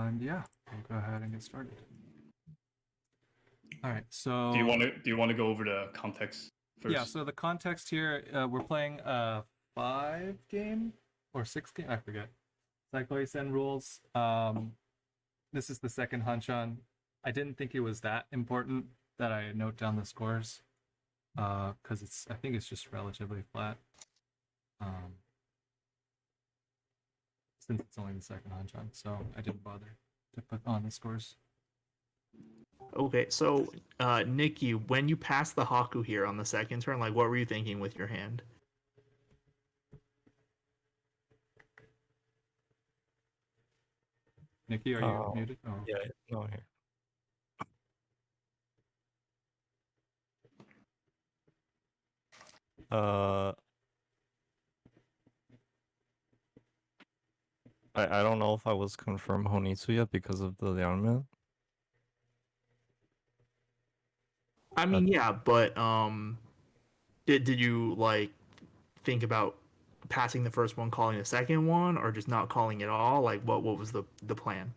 And yeah, we'll go ahead and get started. All right, Do you so want to go over the context first? yeah, so the context here, we're playing a 5 game or 6 game, I forget. Cycloid Sen rules. This is the second hanchan. I didn't think it was that important that I note down the scores, because I think it's just relatively flat. Um, since it's only the second hanchan, so I didn't bother to put on the scores. Okay, so Nicky, when you passed the Haku here on the second turn, like what were you thinking with your hand? Nicky, are you muted? Oh, Yeah, no, here. Uh, I don't know if I was confirmed Honitsu yet because of the alignment. I mean, yeah, but did you like think about passing the first one, calling the second one, or just not calling at all? Like what was the plan?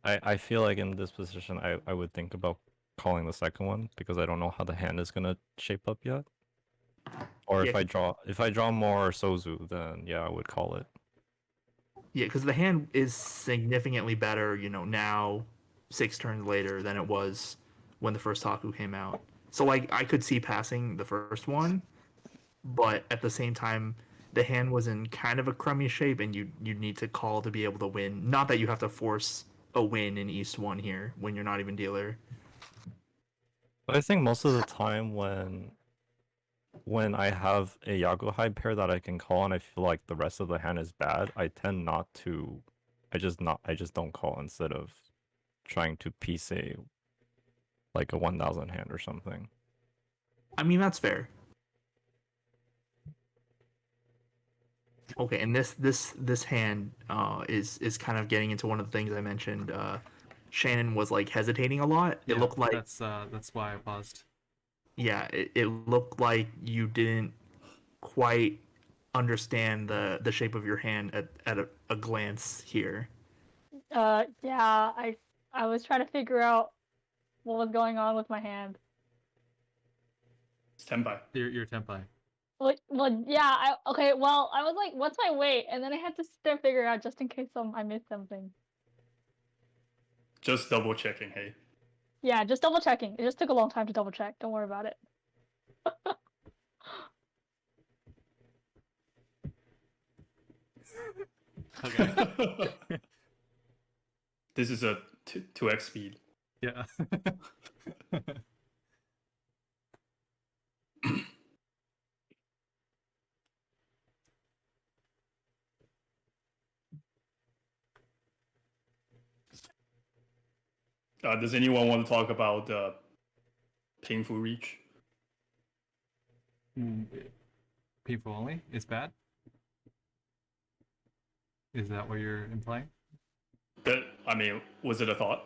I feel like in this position, I would think about calling the second one because I don't know how the hand is gonna shape up yet. Or Yeah, if I draw more Sozu, then yeah, I would call it. yeah, because the hand is significantly better, now 6 turns later than it was when the first Haku came out. So like I could see passing the first one, but at the same time, the hand was in kind of a crummy shape, and you need to call to be able to win. Not that you have to force a win in East One here when you're not even dealer. But I think most of the time when I have a Yaguhai pair that I can call and I feel like the rest of the hand is bad, I tend not to. I just don't call instead of trying to piece like a 1000 hand or something. I mean, that's fair. Okay, and this hand is kind of getting into one of the things I mentioned. Shannon was like hesitating a lot. It yeah, looked like that's why I paused. yeah, it looked like you didn't quite understand the shape of your hand at a glance here. Yeah, I was trying to figure out what was going on with my hand. Stand by. Your tempai. Well, yeah. Okay. Well, I was like, "What's my weight?" And then I had to sit there and figure out just in case I missed something. Just double checking. Hey. Yeah, just double checking. It just took a long time to double check. Don't worry about it. Okay. This is a 2x speed. Yeah. Does anyone want to talk about the painful reach? People only? It's bad? Is that what you're implying? I mean, was it a thought?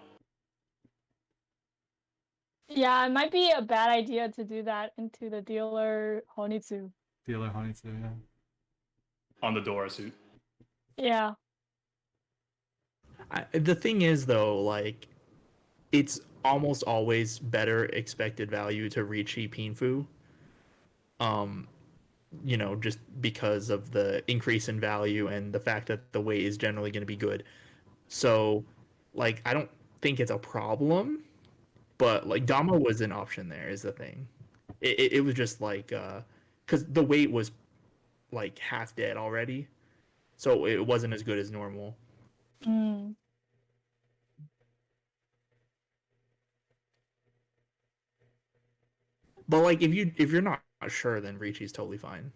Yeah, it might be a bad idea to do that into the dealer Honitsu. Dealer Honitsu, yeah. On the Dora suit. Yeah. The thing is though, like it's almost always better expected value to reach Pinfu. Um, just because of the increase in value and the fact that the weight is generally going to be good. So, like, I don't think it's a problem, but like Dama was an option there is the thing. It was just like because the weight was like half dead already, so it wasn't as good as normal. Mm. But like if you're not sure, then Ricci's totally fine.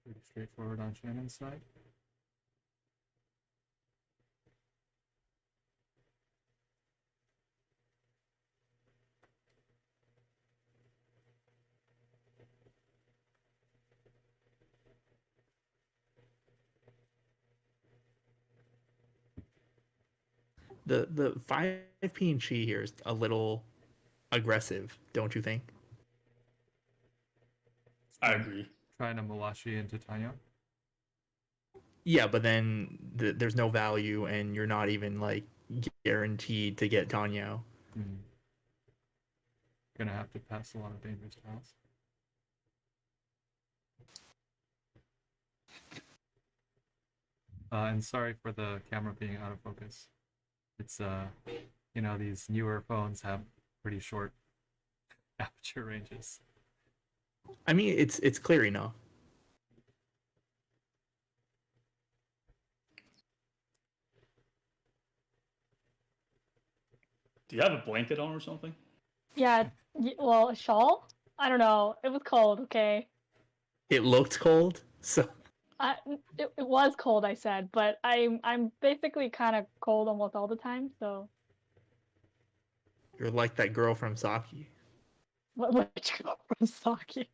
Pretty straightforward on Shannon's side. The 5p and chi here is a little aggressive, don't you think? I agree. Trying to Mawashi into Tanya. Yeah, but then there's no value, and you're not even like guaranteed to get Tanya. Hmm. Gonna have to pass a lot of dangerous tiles. And sorry for the camera being out of focus. It's these newer phones have pretty short aperture ranges. I mean, it's clear enough. Do you have a blanket on or something? Yeah, well, a shawl? I don't know. It was cold, okay? It looked cold, so I, it was cold, I said, but I'm basically kind of cold almost all the time, so you're like that girl from Saki, which girl from Saki?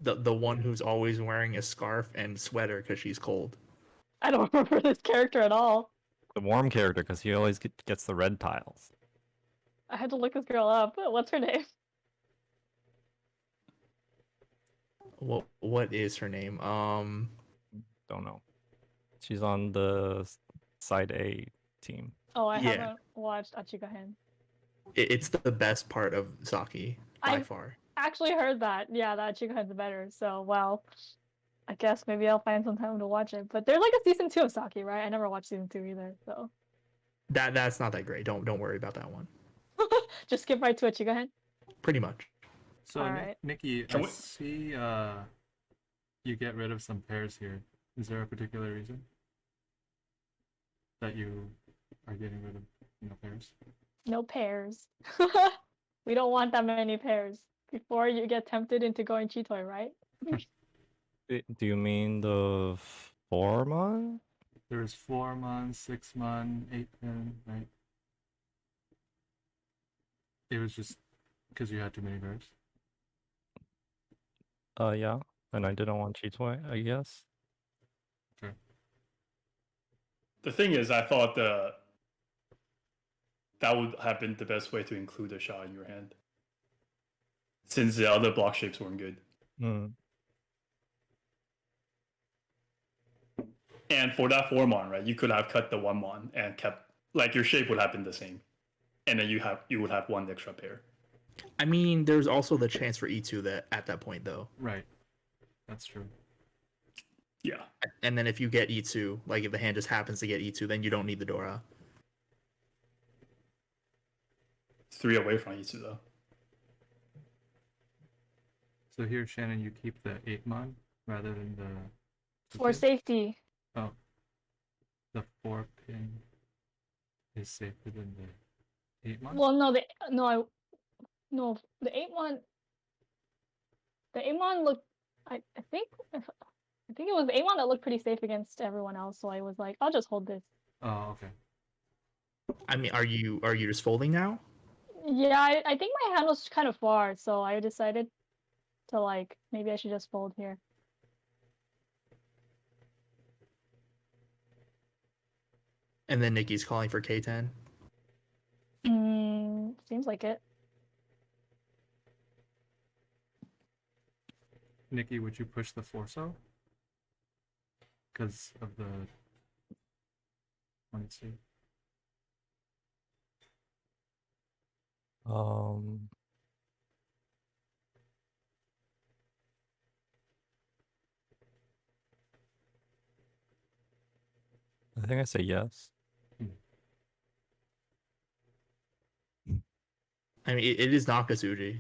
the one who's always wearing a scarf and sweater because she's cold. I don't remember this character at all. The warm character, because he always gets the red tiles. I had to look this girl up. What's her name? What is her name? Don't know. She's on the side A team. Oh, I Yeah. haven't watched Achikahen. It's the best part of Saki by I- far. Actually heard that. Yeah, that Achikahen's better. So, well, I guess maybe I'll find some time to watch it. But there's like a season 2 of Saki, right? I never watched season 2 either, so That's not that great. Don't worry about that one. just skip right to Achikahen. Pretty much. So Alright. Nikki, Can I we- see you get rid of some pairs here. Is there a particular reason that you are getting rid of pairs? No pairs. We don't want that many pairs before you get tempted into going Chitoy, right? Do you mean the 4-month? There's 4 months, 6 months, 8 pin, right? It was just because you had too many pairs. Yeah. And I didn't want Chitoy, I guess. The thing is, I thought that would have been the best way to include a shot in your hand, since the other block shapes weren't good. Hmm. And for that 4-mon, right, you could have cut the 1-mon and kept, like, your shape would have been the same, and then you would have one extra pair. I mean, there's also the chance for E2 that at that point though. Right. That's true. Yeah, And then if you get E2, like if the hand just happens to get E2, then you don't need the Dora. 3 away from each though. So here, Shannon, you keep the 8 mon rather than the For pin? safety. Oh, the 4 pin is safer than the 8 mon. Well, no, the 8-1. The 8-1 looked. I think it was the 8-1 that looked pretty safe against everyone else. So I was like, I'll just hold this. Oh, okay. I mean, are you just folding now? Yeah, I think my hand was kind of far, so I decided to like maybe I should just fold here. And then Nikki's calling for K10. Seems like it. Nikki, would you push the 4-so? Because of the. Let me see. I think I say yes. I mean, it is Nakasuji.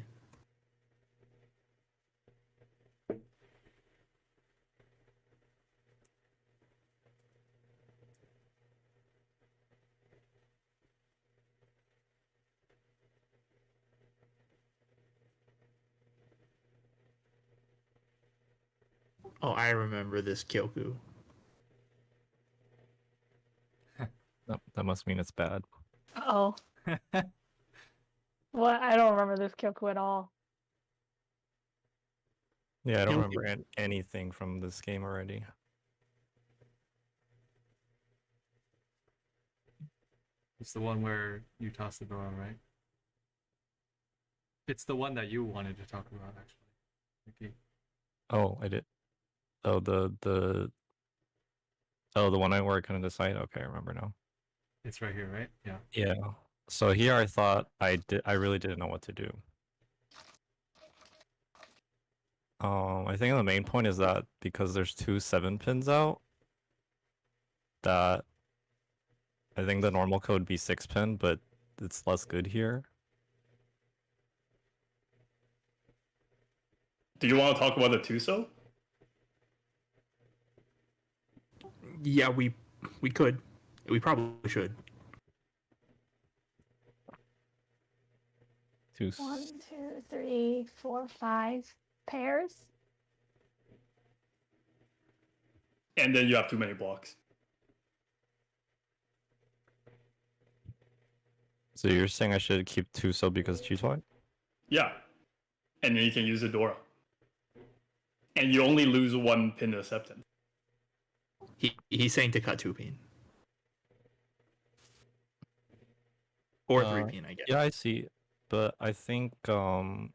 Oh, I remember this Kyoku. That must mean it's bad. Oh, well, I don't remember this Kyoku at all. Yeah, I don't Guilty. remember anything from this game already. It's the one where you toss the door, right? It's the one that you wanted to talk about, actually, Nicky. Oh, I did. Oh, the one where I couldn't decide. Okay, I remember now. It's right here, right? Yeah. Yeah. So here I thought I really didn't know what to do. I think the main point is that because there's two 7-pins out, that I think the normal code would be 6-pin, but it's less good here. Do you want to talk about the Tuso? Yeah, we could. We probably should. Two. 1, 2, 3, 4, 5 pairs. And then you have too many blocks. So you're saying I should keep 2 so because Cheetoy? Yeah. And then you can use the Dora. And you only lose 1 pin acceptance. He's saying to cut 2-pin. Or 3-pin, I guess. Yeah, I see. But I think the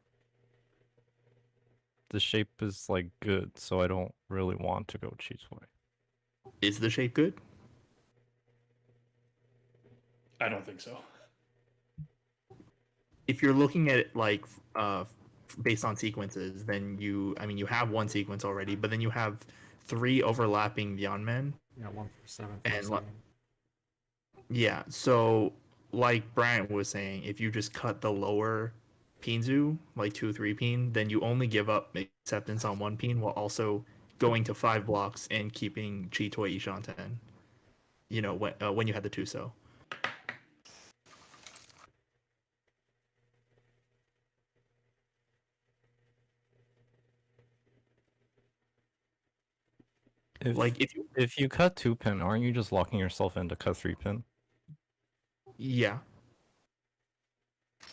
shape is like good, so I don't really want to go Cheetoy. Is the shape good? I don't think so. If you're looking at it like based on sequences, then you have one sequence already, but then you have 3 overlapping Yeonmen. Yeah, 1 for 7. And 7. Yeah, so like Brian was saying, if you just cut the lower Pinzu, like 2, 3-pin, then you only give up acceptance on 1-pin while also going to 5 blocks and keeping Cheetoy Ishanten. You know, when you had the Tuso. If you cut 2-pin, aren't you just locking yourself into cut 3-pin? Yeah.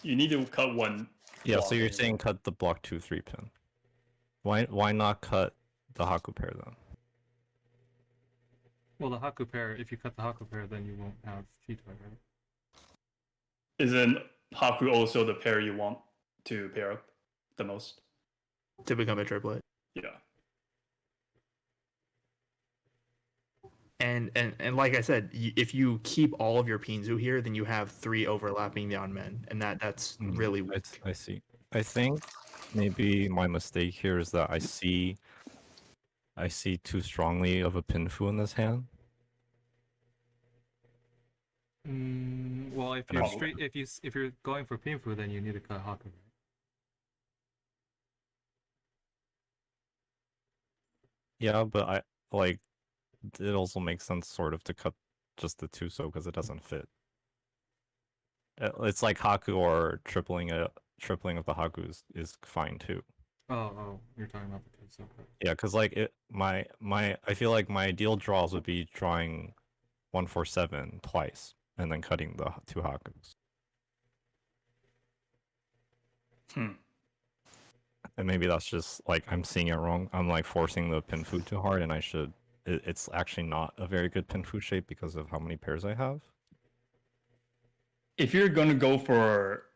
You need to cut 1. Yeah, block so you're anyway. saying cut the block 2 3-pin. Why not cut the Haku pair then? Well, the Haku pair, if you cut the Haku pair, then you won't have Cheetoy, right? Isn't Haku also the pair you want to pair up the most? To become a triplet. Yeah. And like I said, if you keep all of your Pinzu here, then you have 3 overlapping Yeonmen, and that's really weak. I see. I think maybe my mistake here is that I see too strongly of a Pinfu in this hand. Well, if you're if you're going for Pinfu, then you need to cut Haku. Right? Yeah, but I like it also makes sense sort of to cut just the 2 so because it doesn't fit. It's like Haku or tripling of the Haku is fine too. Oh, you're talking about the Pinfu. Yeah, because like I feel like my ideal draws would be drawing 147 twice and then cutting the 2 Hakus. And maybe that's just like I'm seeing it wrong. I'm like forcing the Pinfu too hard, and it's actually not a very good Pinfu shape because of how many pairs I have. If you're gonna go for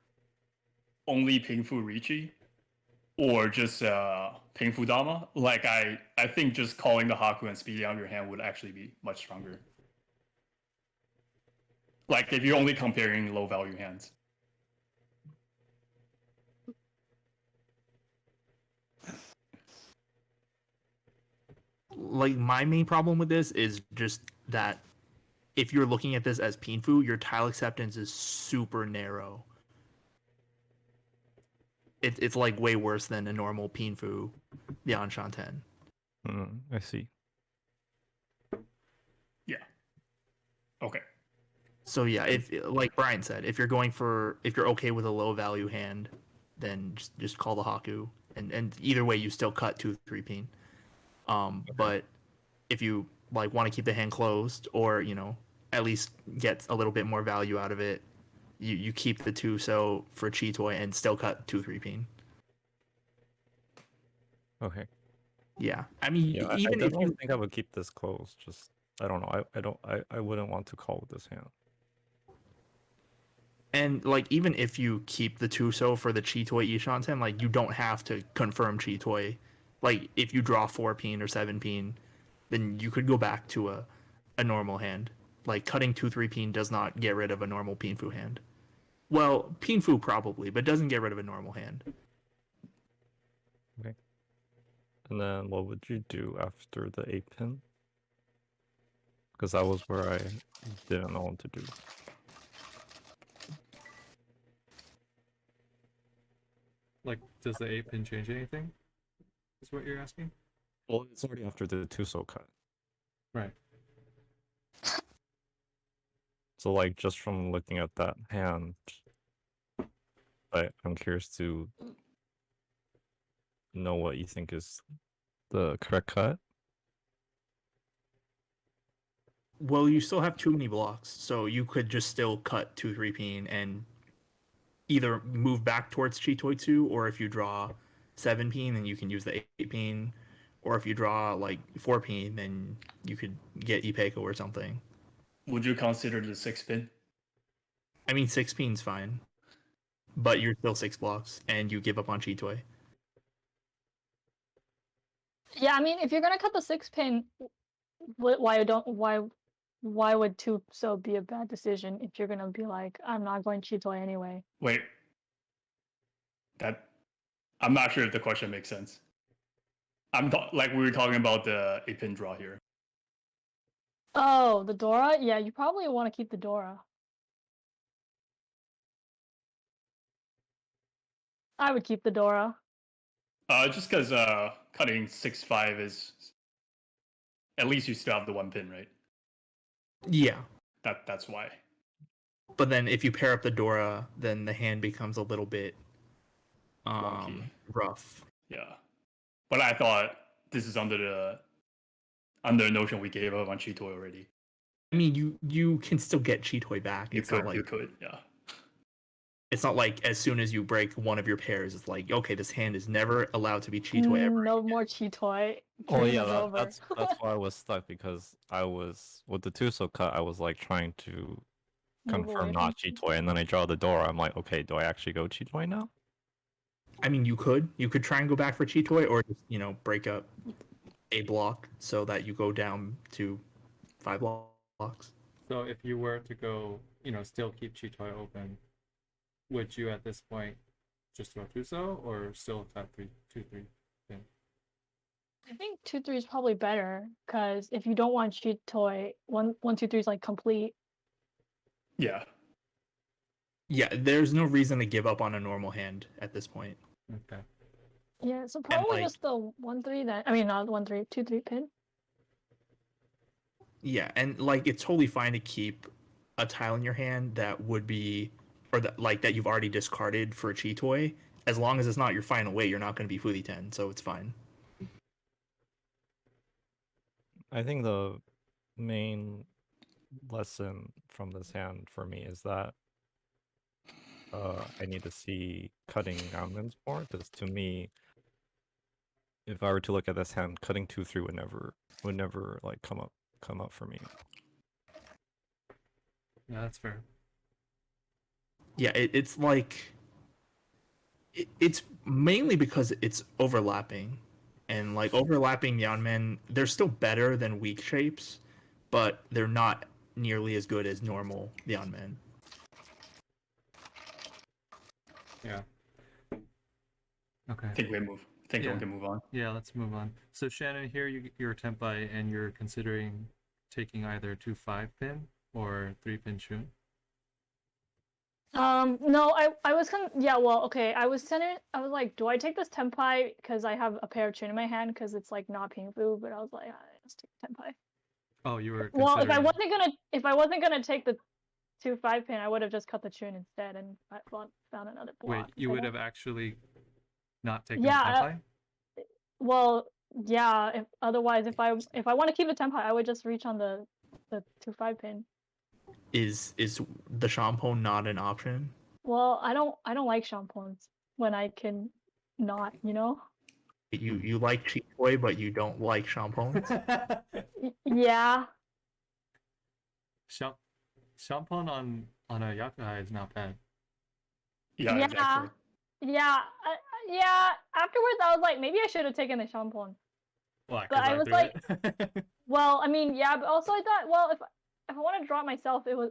only Pingfu Richi or just Pingfu Dama, like I think just calling the Haku and speeding out your hand would actually be much stronger. Like if you're only comparing low value hands. Like my main problem with this is just that if you're looking at this as Pinfu, your tile acceptance is super narrow. It's like way worse than a normal Pinfu beyond Shanten. I see. Yeah. Okay. So yeah, if like Brian said, if you're okay with a low value hand, then just call the Haku, and either way you still cut 2 3-pin. But if you like want to keep the hand closed, or at least get a little bit more value out of it, you keep the 2 so for Cheetoy and still cut 2 3-pin. Okay. Yeah, I mean, Yeah, even I if don't you think I would keep this close. Just I don't know. I wouldn't want to call with this hand. And like even if you keep the Tuso for the Chitoi Ishanten, like you don't have to confirm Chitoi. Like if you draw 4 peen or 7 peen, then you could go back to a normal hand. Like cutting 2-3 peen does not get rid of a normal Pinfu hand. Well, Pinfu probably, but doesn't get rid of a normal hand. Okay. And then what would you do after the 8 pin? Because that was where I didn't know what to do. Like, does the 8 pin change anything? Is what you're asking? Well, it's already after the Tuso cut. Right. So like just from looking at that hand, I'm curious to know what you think is the correct cut. Well, you still have too many blocks, so you could just still cut 2-3 peen and either move back towards Chitoi 2, or if you draw 7 peen, then you can use the 8 peen, or if you draw like 4 peen, then you could get Ipeco or something. Would you consider the 6 pin? I mean, 6 peen's fine, but you're still 6 blocks, and you give up on Chitoi. Yeah, I mean, if you're gonna cut the 6 pin, why would two so be a bad decision if you're gonna be like, I'm not going Chitoi anyway? Wait, that I'm not sure if the question makes sense. Like we were talking about the 8 pin draw here. Oh, the Dora? Yeah, you probably want to keep the Dora. I would keep the Dora. Just because cutting 6-5 is at least you still have the 1 pin, right? Yeah, That's why. but then if you pair up the Dora, then the hand becomes a little bit Wonky. rough. Yeah, but I thought this is under the notion we gave up on Chitoi already. I mean, you can still get Chitoi back. You could, yeah. It's not like as soon as you break one of your pairs, it's like, okay, this hand is never allowed to be Chitoi ever. No more Chitoi. Oh Dream yeah, is over. that's why I was stuck, because I was with the Tuso cut. I was like trying to Move away confirm from not Chitoi, and then I draw the door. I'm like, okay, do I actually go Chitoi now? I mean, you could try and go back for Chitoi, or just break up a block so that you go down to 5 blocks. So if you were to go, still keep Chitoi open, would you at this point just throw Tuso or still cut 2-3 pin? I think 2-3 is probably better because if you don't want Chitoi, 1-2-3 is like complete. Yeah. Yeah, there's no reason to give up on a normal hand at this point. Okay. Yeah, so probably like- just the 1-3 then. I mean, not 1-3, 2-3 pin. Yeah, and like it's totally fine to keep a tile in your hand that would be, or that you've already discarded for a Chitoi, as long as it's not your final weight. You're not going to be Fuli 10, so it's fine. I think the main lesson from this hand for me is that I need to see cutting Roundmans more, because to me, if I were to look at this hand, cutting 2-3 would never like come up for me. Yeah, that's fair. Yeah, it's like it's mainly because it's overlapping, and like overlapping Yanmen, they're still better than weak shapes, but they're not nearly as good as normal Yanmen. Yeah. Okay. I think we Yeah. can move on. Yeah, let's move on. So Shannon, here you're a Tenpai and you're considering taking either 2-5 pin or 3 pin Shun. No, I was well, okay. I was like, do I take this Tenpai because I have a pair of Chun in my hand because it's like not Pingfu, but I was like, let's take Tenpai. Oh, you were Well, if I considering- wasn't gonna take the 2-5 pin, I would have just cut the Chun instead and found another block. Wait, you would have actually not taken Yeah, the Tenpai? Well, yeah. Otherwise, if I want to keep the Tenpai, I would just reach on the 2-5 pin. Is the Shampoo not an option? Well, I don't like shampoos when I can not, You like Chitoi, but you don't like shampoos? Yeah. Shampoo on on a Yakuhai is not bad. Yeah, Yeah. exactly. Yeah, yeah. Afterwards, I was like, maybe I should have taken the shampoo. Why? But Because I was threw like, it. well, I mean, yeah, but also I thought, well, if I want to draw it myself, it was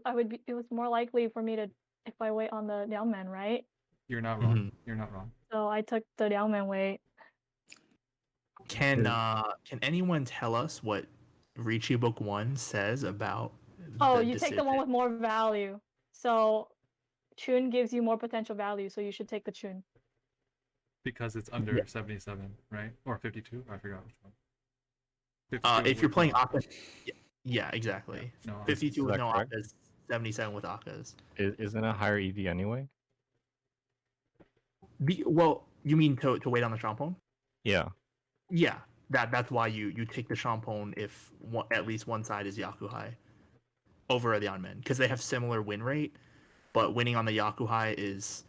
more likely for me to if I wait on the Liangman, right? You're not wrong. Mhm. You're not wrong. So I took the Liangman wait. Can anyone tell us what Ricci Book 1 says about Oh, the you take the one decision? with more value. So Chun gives you more potential value, so you should take the Chun. Because it's under Yeah. 77, right? Or 52? I forgot which one. 52 If you're with playing no- Akka, yeah, exactly. no Akkas. 52 Is with that no correct? Akkas, 77 with Akkas. Isn't it higher EV anyway? Well, you mean to wait on the Shampoo? Yeah. Yeah, that's why you take the Shampoo if at least one side is Yakuhai over the Yanmen, because they have similar win rate, but winning on the Yakuhai is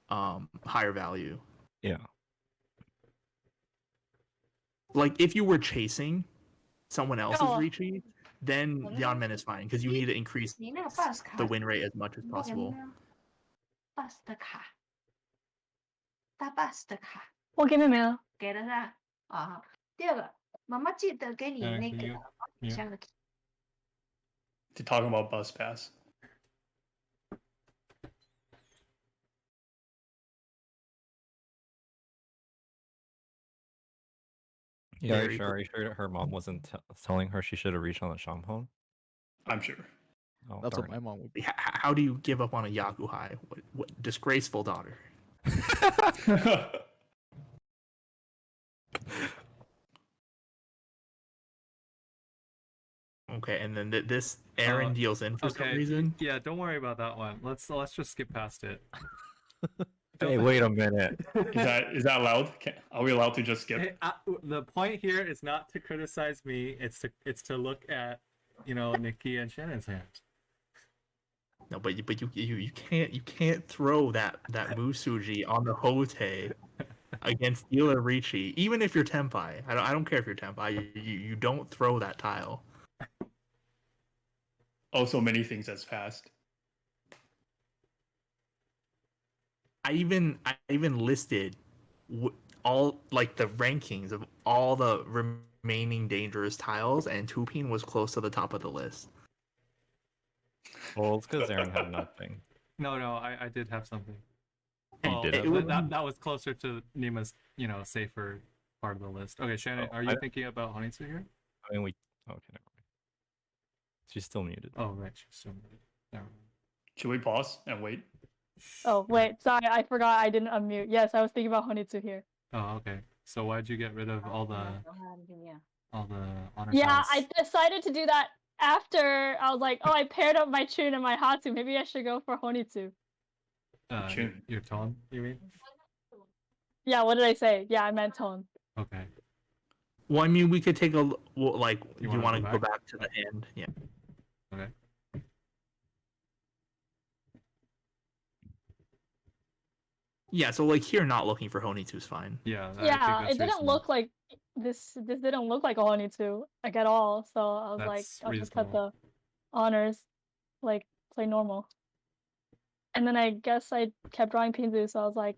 higher value. Yeah. Like if you were chasing someone else's Oh. Ricci, then Yanmen is fine because you need to increase 你那个 bus 卡 the win rate as much as 你那个 possible. 呢 bus 的卡，搭 bus 的卡我给妹妹了。给了是吧？啊，第二个，妈妈记得给你 Can 那个 you- 底下的 key。 To talk about bus pass. Yeah, Very are you sure her mom wasn't telling her she should have reached on the shampoo? I'm sure. Oh, That's what darn my mom would be. How do you give up on a Yakuhai? What disgraceful daughter. Okay, and then this Aaron deals in for some Okay. reason. Yeah, don't worry about that one. Let's just skip past it. Hey, wait a minute. Is that allowed? Are we allowed to just skip? Hey, the point here is not to criticize me. It's to look at, Nicky and Shannon's hands. No, but you can't throw that Musuji on the Hote against Ila Ricci, even if you're Tenpai. I don't care if you're Tenpai. You don't throw that tile. Also, many things has passed. I even listed all like the rankings of all the remaining dangerous tiles, and Tupin was close to the top of the list. Well, it's because Aaron had nothing. No, I did have something. You Well, did have that was closer to Nima's, safer part of the list. Okay, Shannon, Oh, are you thinking about Honitsu here? I mean, okay, never mind. She's still muted. Oh, right, she's still muted. Never mind. Should we pause and wait? Oh wait, sorry, I forgot I didn't unmute. Yes, I was thinking about Honitsu here. Oh, okay. So why'd you get rid of all the honor Yeah, tiles? I decided to do that after I was like, oh, I paired up my Chun and my Hatsu. Maybe I should go for Honitsu. Chun. Your tone, you mean? Yeah, what did I say? Yeah, I meant tone. Okay. Well, I mean, we could take a like. You You wanna want to go go back? back to the hand? Yeah. Okay. Yeah. So like here, not looking for Honitsu's fine. Yeah. I Yeah, think it that's didn't reasonable. look like this didn't look like a Honitsu like at all. So I was like, That's I'll just cut reasonable. the honors, like play normal. And then I guess I kept drawing Pinzu, so I was like,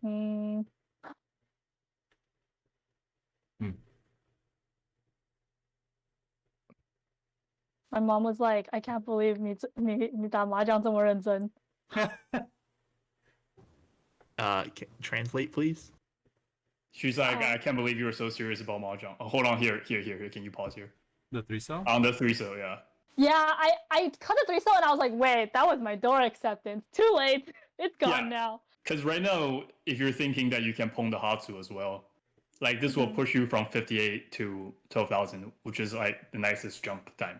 My mom was like, I can't believe 你打麻将这么认真. Translate, please. She's like, I can't believe you were so serious about mahjong. Oh, hold on, here. Can you pause here? The 3-cell? On the 3-so, yeah. Yeah, I cut the 3-cell and I was like, wait, that was my door acceptance. Too late. It's gone Yeah. now. Because right now, if you're thinking that you can pong the Hatsu as well, like this will push you from 58 to 12,000, which is like the nicest jump time.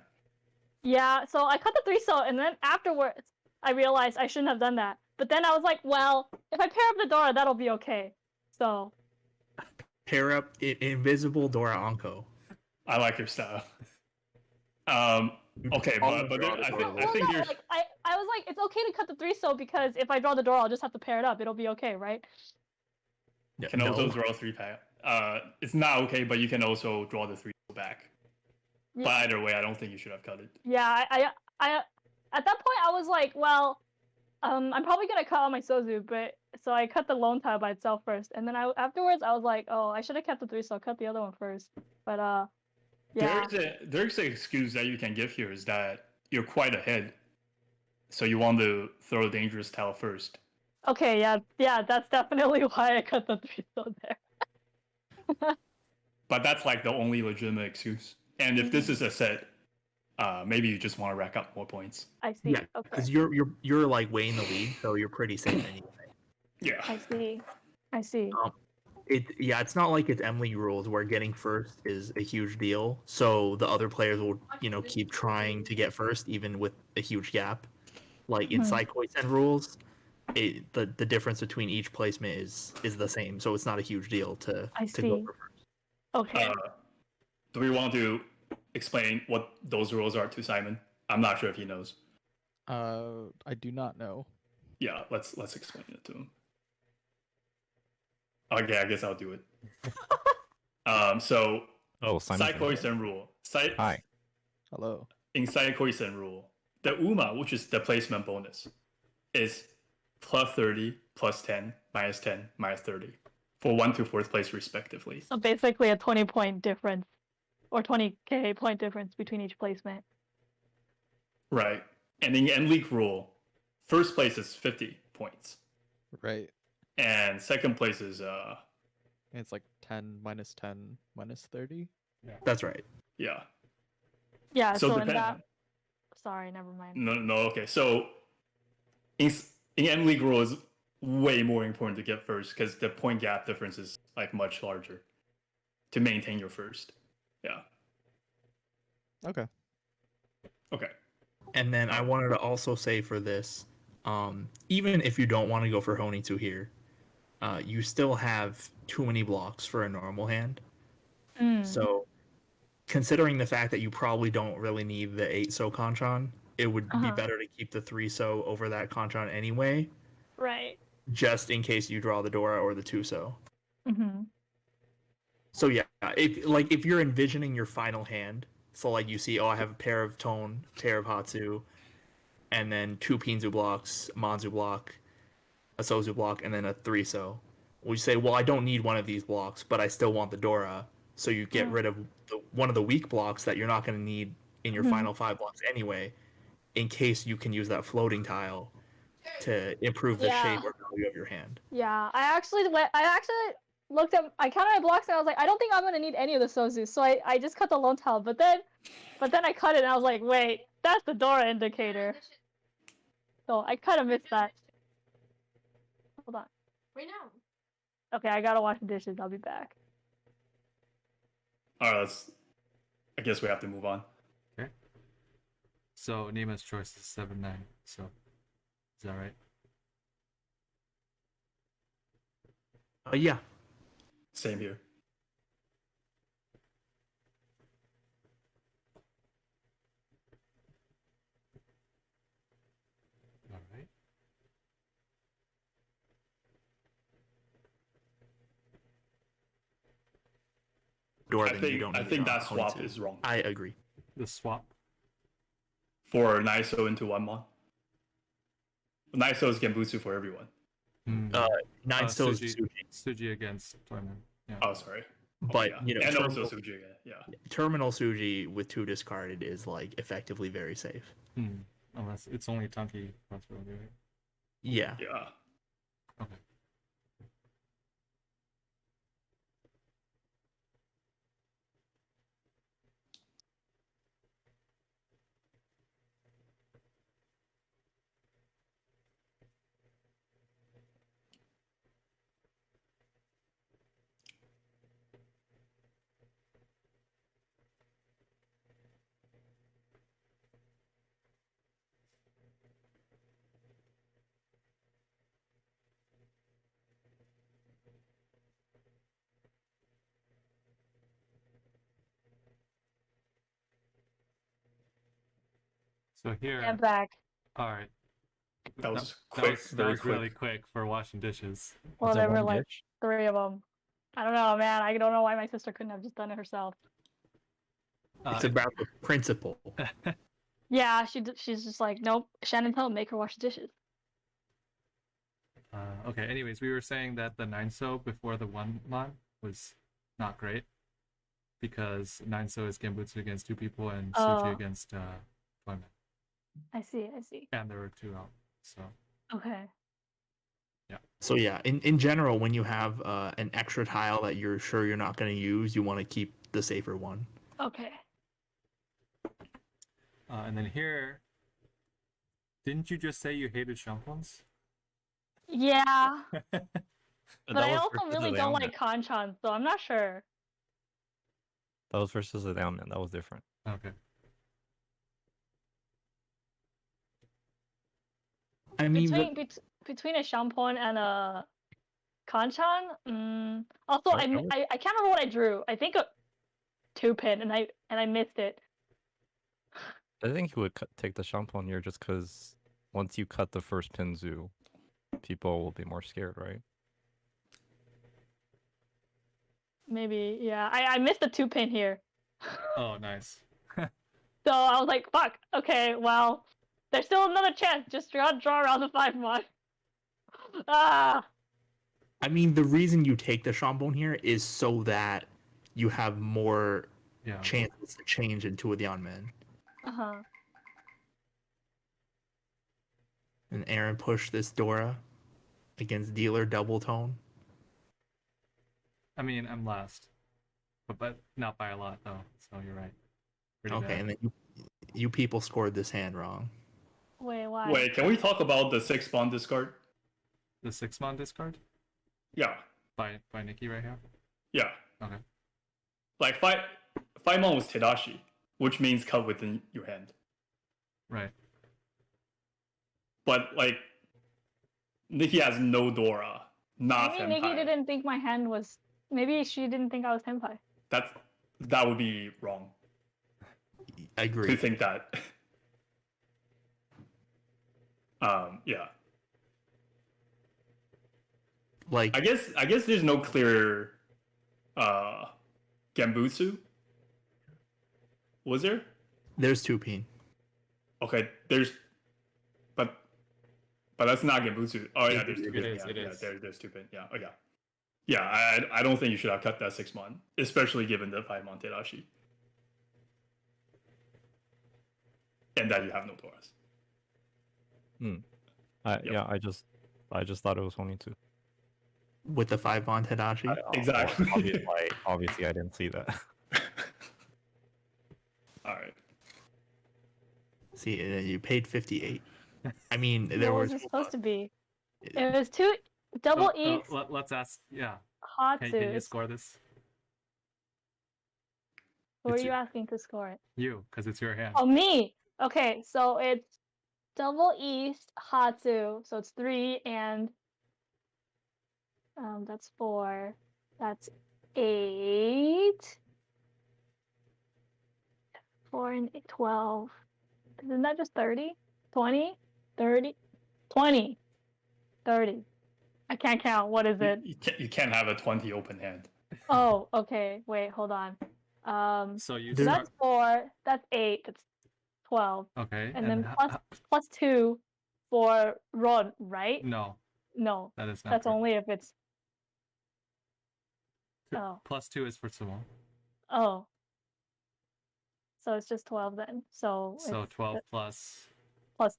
Yeah, so I cut the 3-cell and then afterwards I realized I shouldn't have done that. But then I was like, well, if I pair up the Dora, that'll be okay. So Pair up invisible Dora Anko. I like your style. Okay, but there, I think no, there's like I was like, it's okay to cut the 3-cell because if I draw the Dora, I'll just have to pair it up. It'll be okay, right? can also draw 3-pack. It's not okay, but you can also draw the 3 back. Yeah. But either way, I don't think you should have cut it. Yeah, I at that point I was like, well, I'm probably gonna cut all my sozu, but so I cut the lone tile by itself first, and then afterwards I was like, oh, I should have kept the 3, so I'll cut the other one first. But yeah. There's an excuse that you can give here is that you're quite ahead, so you want to throw a dangerous tile first. Okay, yeah, that's definitely why I cut the 3 so there. But that's like the only legitimate excuse. And if this Mhm. is a set, maybe you just want to rack up more points. I see. Yeah, Okay. because you're like way in the lead, so you're pretty safe anyway. Yeah. I see. It's not like it's Emily rules where getting first is a huge deal. So the other players will, keep trying to get first even with a huge gap. Like in Mhm. Psychoisen rules, the difference between each placement is the same. So it's not a huge deal to I go see. for first. Okay. Do we want to explain what those rules are to Simon? I'm not sure if he knows. I do not know. Yeah, let's explain it to him. Okay, I guess I'll do it. So Oh, Simon's in here. Psychoisen rule. Hi. Hello. In Psychoisen rule, the UMA, which is the placement bonus, is plus 30, plus 10, minus 10, minus 30 for 1 to 4th place respectively. So basically a 20-point difference, or 20k point difference between each placement. Right. And in End League rule, first place is 50 points. Right. And second place is It's like 10 minus 10 minus 30. That's right. yeah. Yeah. So in depend- that. Sorry, never mind. No, okay. So in End League rule is way more important to get first because the point gap difference is like much larger to maintain your first. Yeah. Okay. Okay. And then I wanted to also say for this, even if you don't want to go for Honitsu here, you still have too many blocks for a normal hand. Mm. So, considering the fact that you probably don't really need the 8-so Conchan, it would be Uh-huh. better to keep the 3-so over that Conchan anyway, Right. just in case you draw the Dora or the 2-so. Mm-hmm. So yeah, if you're envisioning your final hand, so like you see, I have a pair of Tone, pair of Hatsu, and then 2 Pinzu blocks, Manzu block, a Sozu block, and then a 3-so. We say, well, I don't need one of these blocks, but I still want the Dora. So you get rid of one of the weak blocks that you're not going to need in your Mhm. final 5 blocks anyway, in case you can use that floating tile to improve the Yeah. shape or value of your hand. Yeah. I actually looked at. I counted my blocks and I was like, I don't think I'm gonna need any of the sozus. So I just cut the lone tile. But then I cut it and I was like, wait, that's the Dora indicator. So I kind of missed that. Hold on. Right now. Okay, I gotta wash the dishes. I'll be back. All right, I guess we have to move on. So Nima's choice is 7-9. So is that right? Yeah. Same here. All right. Dora, I then you think don't I need think it on that swap Honitsu. is wrong. I agree. The swap. For Naiso into 1-mon. Naiso is Genbutsu for everyone. Hmm. 9-so is Suji. Suji against Toyman. Yeah. Oh, sorry. But, yeah. And terminal, also Suji, yeah. terminal Suji with 2 discarded is, like, effectively very safe. Unless it's only Tunky possibility, right? Yeah. Yeah. Okay. So here. I'm back. All right. That was That quick, was, very quick. really quick for washing dishes. Well, Was there that were one like dish? 3 of them. I don't know, man. I don't know why my sister couldn't have just done it herself. It's about the principle. Yeah, she's just like, nope. Shannon, tell him, make her wash the dishes. Okay. Anyways, we were saying that the 9-so before the 1-mon was not great because 9-so is Genbutsu against 2 people and Suji Oh. against Toyman. I see. I see. And there were 2 out. So Okay. So yeah, in general, when you have an extra tile that you're sure you're not going to use, you want to keep the safer one. Okay. and then here, didn't you just say you hated shampoos? Yeah, That but I was also versus really the don't Liang like Man. hanchan, so I'm not sure. That was versus the Liang Man. That was different. Okay. I mean, Between a shampoo and a kanchan. Also, I would- I can't remember what I drew. I think a 2-pin, and I missed it. I think you would take the shampoo here just because once you cut the first pinzu, people will be more scared, right? Maybe, yeah. I missed the 2-pin here. Oh, nice. So I was like, fuck. Okay, well, there's still another chance. Just draw around the 5-1. Ah. I mean, the reason you take the Shambon here is so that you have more Yeah. chances to change into a Dianmen. Uh-huh. And Aaron pushed this Dora against dealer double tone. I mean, I'm last, but not by a lot though. So you're right. Pretty Okay, bad. and then you people scored this hand wrong. Wait, why? Wait, can we talk about the 6-mon discard? The 6-mon discard Yeah, by Nicky right here. yeah. Okay. Like 5-mon was Tadashi, which means cut within your hand. Right. But like, Nicky has no Dora, not Maybe Nikki Senpai. didn't think my hand was. Maybe she didn't think I was senpai. That would be wrong I to agree. think that. Yeah. Like, I guess there's no clear Genbutsu. Was there? there's 2-pin. Okay, but that's not Genbutsu. Oh yeah, there's 2-pin. is, Yeah, it yeah, is. there's 2-pin. Yeah, oh yeah. Yeah, I don't think you should have cut that 6-mon, especially given the 5-mon Tadashi. And that you have no Doras. Yeah, I just thought it was only 2. With the 5-bond Tadashi. Exactly. Obviously, I didn't see that. Alright. See, you paid 58. I mean, there What was was it supposed to be? It was 2 double E's Let's ask. Yeah. Hatsu. Can you score this? Who are it's you your- asking to score it? You, because it's your hand. Oh, me. Okay, so it's double East Hatsu. So it's 3 and that's 4. That's 8. 4 and 12. Isn't that just 30? 20? 30? 20. 30. I can't count. What is it? You can't have a 20 open hand. Oh, okay. Wait, hold on. So you So start. that's 4. That's 8. That's 12. Okay. And then ho- plus 2 for Ron, right? no, No, that is not. that's true. only if it's. Oh. Plus 2 is for Sumo. Oh. So it's just 12 then. So So it's 12 plus. plus.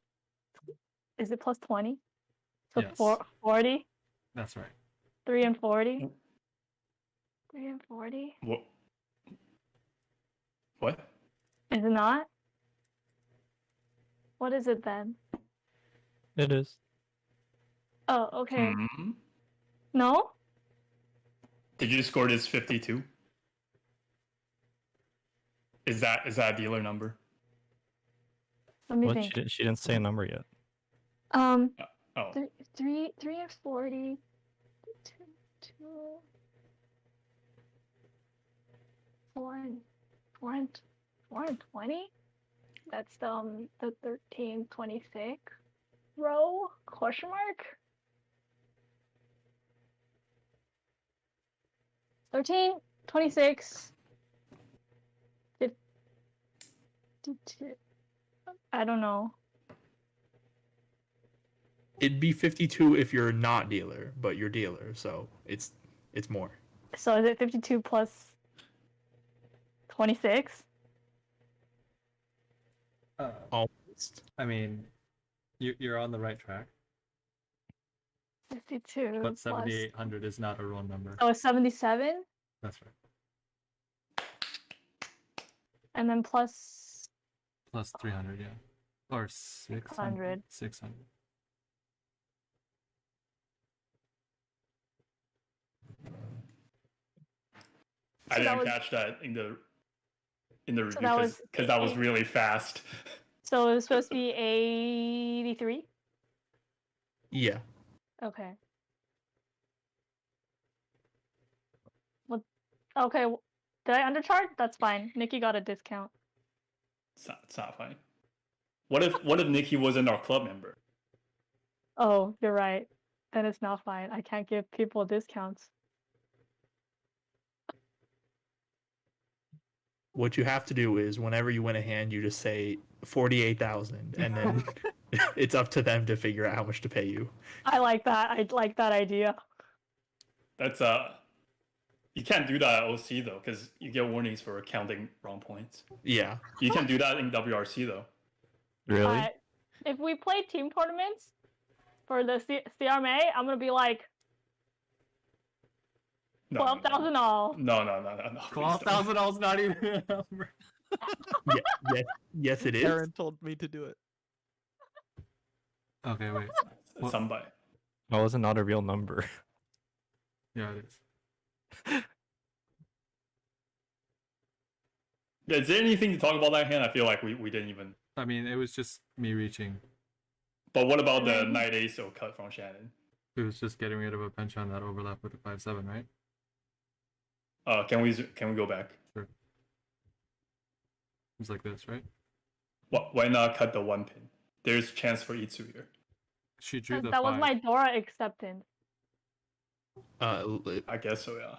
Is it plus 20? So Yes. 40? That's right. 3 and 40? 3 and 40? What? Is it not? What is it then? It is. Oh, okay. Hmm? No? Did you score this 52? Is that a dealer number? Let me What? think. She didn't say a number yet. Oh. 3 and 40. 2, 4 and 20? That's the 1326 row? Question mark? 13, 26, 52. I don't know. It'd be 52 if you're not dealer, but you're dealer, so it's more. So is it 52 plus 26? Almost. I mean, you're on the right track, 52 but plus. 7,800 is not a real number. So it's 77, That's right. and then plus Plus 300, yeah. Or 600. 100. 600. I So that didn't was- catch that in the review that was because that was really fast. So it was supposed to be 83. Yeah. Okay. What? Okay. Did I undercharge? That's fine. Nicky got a discount. It's not fine. What if Nicky wasn't our club member? Oh, you're right. Then it's not fine. I can't give people discounts. What you have to do is whenever you win a hand, you just say 48,000, and then it's up to them to figure out how much to pay you. I like that. I like that idea. That's you can't do that at OC though, because you get warnings for counting wrong points. Yeah. You can do that in WRC though. Really? If we play team tournaments for the CRMA, I'm gonna be like No, 12,000 all. No. please don't. 12,000 is not even a number. Yes, it is. Aaron told me to do it. Okay, wait. It's somebody. That was not a real number. Yeah, it is. Yeah, is there anything to talk about that hand? I feel like we didn't even. I mean, it was just me reaching. But what about the knight ace or cut from Shannon? It was just getting rid of a penchant that overlapped with the 5-7, right? Can we go back? It was like this, right? Why not cut the one pin? There's chance for Itsu here. She drew the That was 5. my Dora acceptance. I guess so, yeah.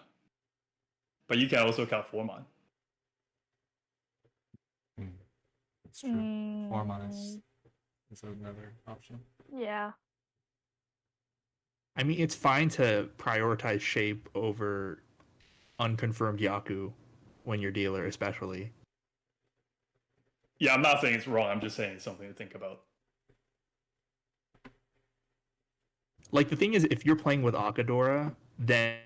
But you can also cut Foreman. It's true. 4 minus is another option. Yeah. I mean, it's fine to prioritize shape over unconfirmed Yaku when you're dealer, especially. Yeah, I'm not saying it's wrong. I'm just saying it's something to think about. Like, the thing is, if you're playing with Akadora, then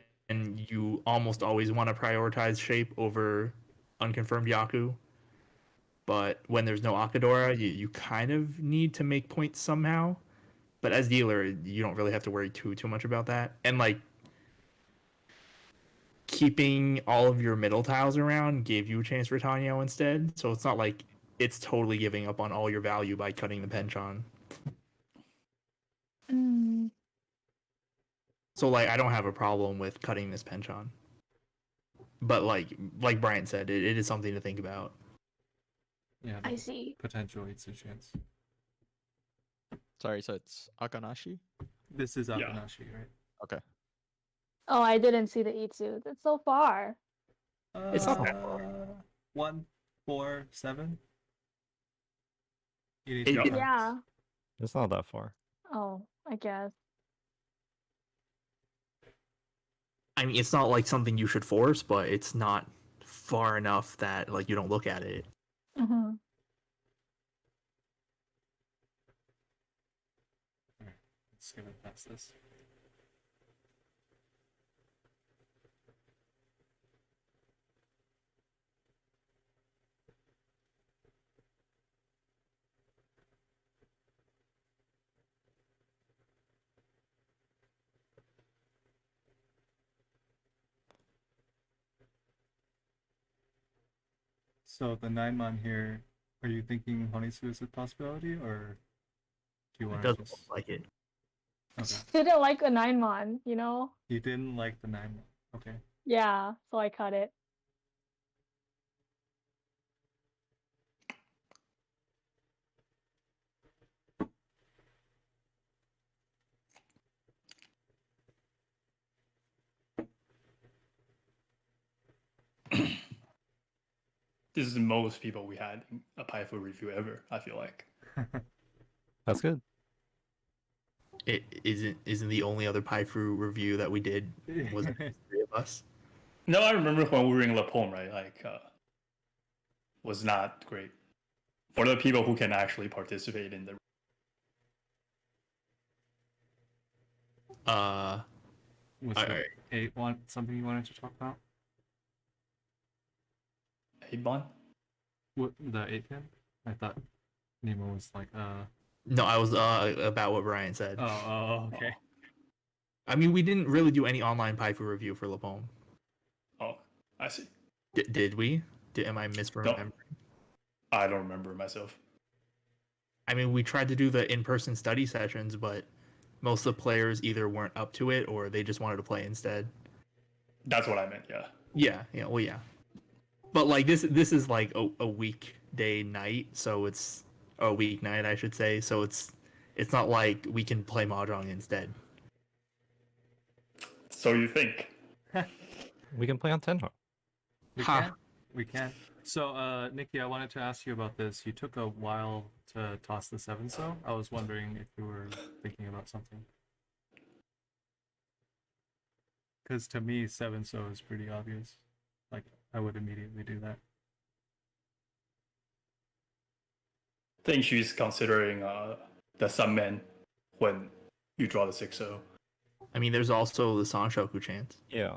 you almost always want to prioritize shape over unconfirmed Yaku. But when there's no Akadora, you kind of need to make points somehow. But as dealer, you don't really have to worry too much about that. And like keeping all of your middle tiles around gave you a chance for Tanyo instead. So it's not like it's totally giving up on all your value by cutting the penchant. So like I don't have a problem with cutting this penchant. But like Brian said, it is something to think about. Yeah, I the see. potential Itsu chance. Sorry, so it's Akanashi? This is Yeah. Akanashi, right? Okay. Oh, I didn't see the Itsu. That's so far. It's not that far. 1, 4, 7. You need It- to it- max. Yeah. It's not that far. Oh, I guess. I mean, it's not like something you should force, but it's not far enough that like you don't look at it. Mm-hmm. Let's give it past this. So the 9-mon here, are you thinking Honisu is a possibility, or do you It want to doesn't just... look like it. Okay. Didn't like a 9-mon, you know? You didn't like the 9-mon. Okay. Yeah, so I cut it. This is the most people we had in a Paifu review ever, I feel like. That's good. It isn't the only other Paifu review that we did was the three of us. No, I remember when we were in La Pomme, right? Like, was not great for the people who can actually participate in the. Was All the right. 8 something you wanted to talk about? 8-1? What, the 8 pin? I thought Nemo was like, No, I was about what Brian said. oh, okay. I mean, we didn't really do any online Paifu review for La Pomme. Oh, I see. Did we? Am I misremembering? I don't remember myself. I mean, we tried to do the in-person study sessions, but most of the players either weren't up to it or they just wanted to play instead. That's what I meant. Yeah. Yeah. But like this is like a weekday night, so it's a weeknight, I should say. So it's not like we can play mahjong instead. So you think? We can play on Tenho. We Ha. can. We can. So, Nicky, I wanted to ask you about this. You took a while to toss the 7 so. I was wondering if you were thinking about something. Because to me, 7 so is pretty obvious. Like, I would immediately do that. I think she's considering the Sunman when you draw the 6-0. I mean, there's also the Sanshoku chance. Yeah.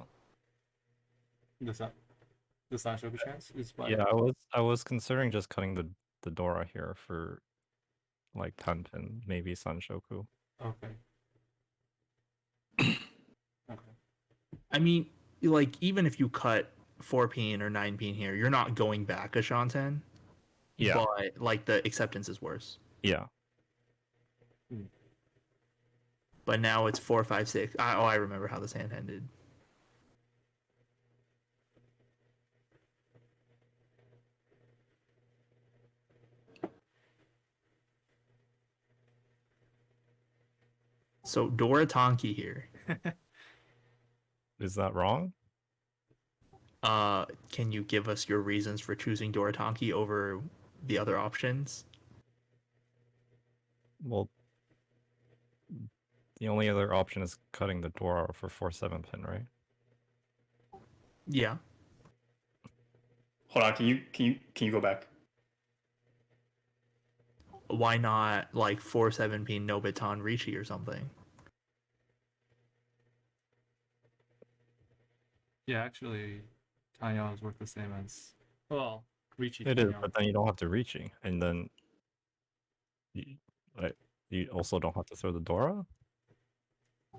The Sancho chance is fine. Yeah, I was considering just cutting the Dora here for like 10 pin, maybe Sanshoku. Okay. Okay. I mean, like even if you cut 4 pin or 9 pin here, you're not going back a Shanten. Yeah. But like the acceptance is worse. Yeah. But now it's 4, 5, 6. I remember how this hand ended. So Dora Tonki here. Is that wrong? Can you give us your reasons for choosing Dora Tonki over the other options? Well, the only other option is cutting the Dora for 4-7 pin, right? Yeah. Hold on, can you go back? Why not like 4, 7 pin Nobitan Rishi or something? Yeah, actually, Tanya is worth the same as. Well, Ricci. It is, Tanya. but then you don't have to reaching, and then you also don't have to throw the Dora.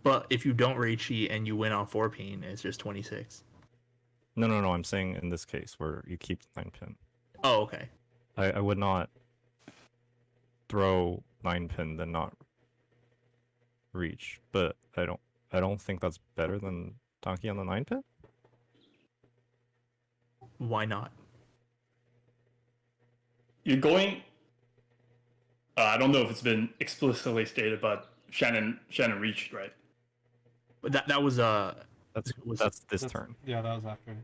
But if you don't Rishi and you win on 4 pin, it's just 26. No. I'm saying in this case where you keep 9 pin. Oh, okay. I would not throw 9 pin then not reach, but I don't think that's better than Donkey on the 9 pin. Why not? You're going. I don't know if it's been explicitly stated, but Shannon reached, right? But that was That's this That's- turn. Yeah, that was after.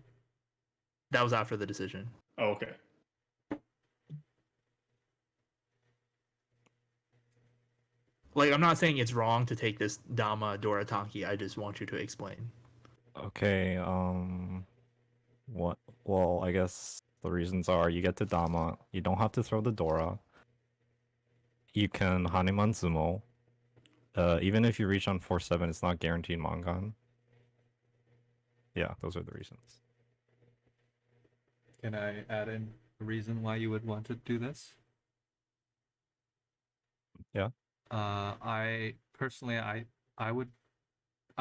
that was after the decision. Oh, okay. Like I'm not saying it's wrong to take this Dama Dora Tonki. I just want you to explain. Okay, what? Well, I guess the reasons are you get to Dama, you don't have to throw the Dora. You can Haneman Zumo. Even if you reach on 4-7, it's not guaranteed Mangan. Yeah, those are the reasons. Can I add in a reason why you would want to do this? Yeah. I personally, I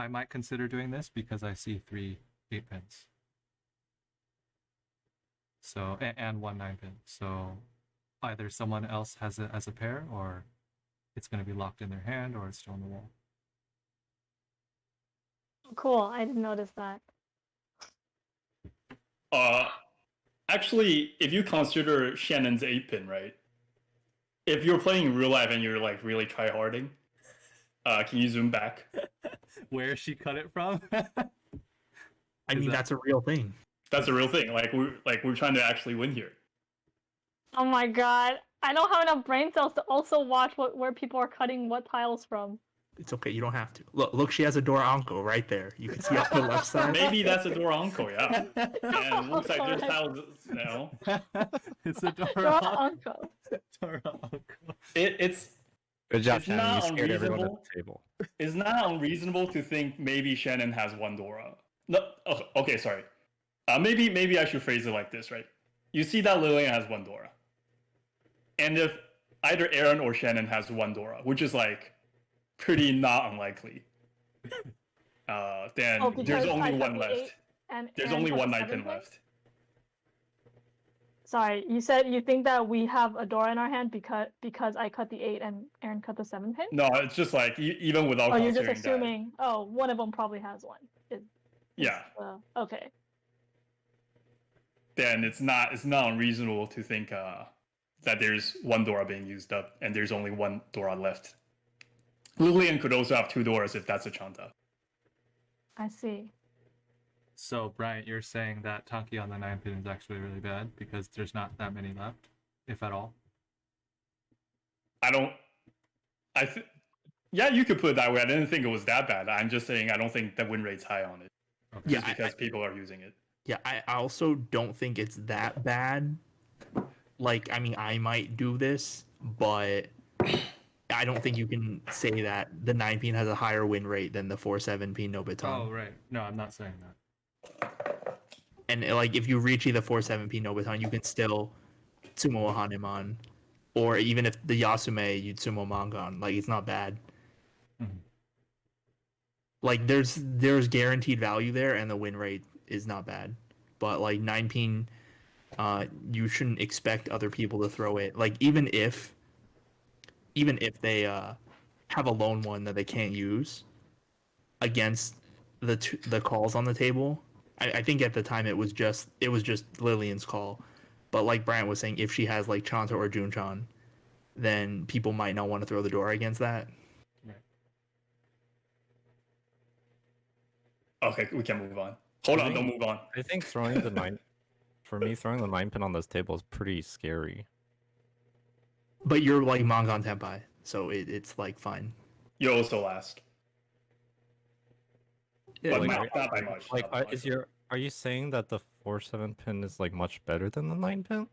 might consider doing this because I see 3 8 pins. So and 1 9 pin. So either someone else has it as a pair, or it's going to be locked in their hand, or it's still on the wall. Cool. I didn't notice that. Actually, if you consider Shannon's 8-pin, right? If you're playing in real life and you're like really tryharding, can you zoom back? Where she cut it from? I mean, that's a real thing. That's a real thing. We're trying to actually win here. Oh my god. I don't have enough brain cells to also watch where people are cutting what tiles from. It's okay. You don't have to. Look. She has a Dora Anko right there. You can see on the left side. Maybe that's a Dora Uncle, yeah. And it looks like there's tiles, It's a Draw Dora. uncle. Dora uncle. It's Good job, It's Shannon. You not scared everyone at unreasonable. the table. it's not unreasonable to think maybe Shannon has one Dora. No, okay, sorry. Maybe I should phrase it like this, right? You see that Lillian has one Dora, and if either Aaron or Shannon has one Dora, which is like pretty not unlikely, then Oh, there's because I only cut one the left. 8 and There's Aaron only cut the one 7 9 pin pin? left. Sorry, you said you think that we have a Dora in our hand because I cut the 8 and Aaron cut the 7 pin? No, it's just like even without Oh, you're just considering that. assuming. Oh, one of them probably has one. Yeah. Okay. Then it's not unreasonable to think that there's one Dora being used up and there's only one Dora left. Lillian could also have two Doras if that's a Chanta. I see. So, Bryant, you're saying that Tanki on the 9 pin is actually really bad because there's not that many left, if at all? Yeah, you could put it that way. I didn't think it was that bad. I'm just saying I don't think the win rate's high on it. Okay. Yeah, Just because people are using it. Yeah, I also don't think it's that bad. Like, I mean, I might do this, but I don't think you can say that the 9 pin has a higher win rate than the 4-7 pin no baton. Oh, right. No, I'm not saying that. And like, if you reach the 4-7 pin no baton, you can still sumo a Hanemon, or even if the Yasume, you'd sumo Mangon. Like, it's not bad. Mhm. Like, there's guaranteed value there, and the win rate is not bad. But like 9 pin, you shouldn't expect other people to throw it. Like, even if they have a lone one that they can't use against the calls on the table. I think at the time it was just Lillian's call, but like Bryant was saying, if she has like Chanta or Junchan, then people might not want to throw the door against that. Okay, we can move on. Hold on, think- don't move on. I think throwing the 9 for me, throwing the 9 pin on this table is pretty scary. But you're like Mangon Tenpai, so it's like fine. You're also last. But like, not by much. Like, not by much. are you saying that the 4-7 pin is like much better than the 9 pin?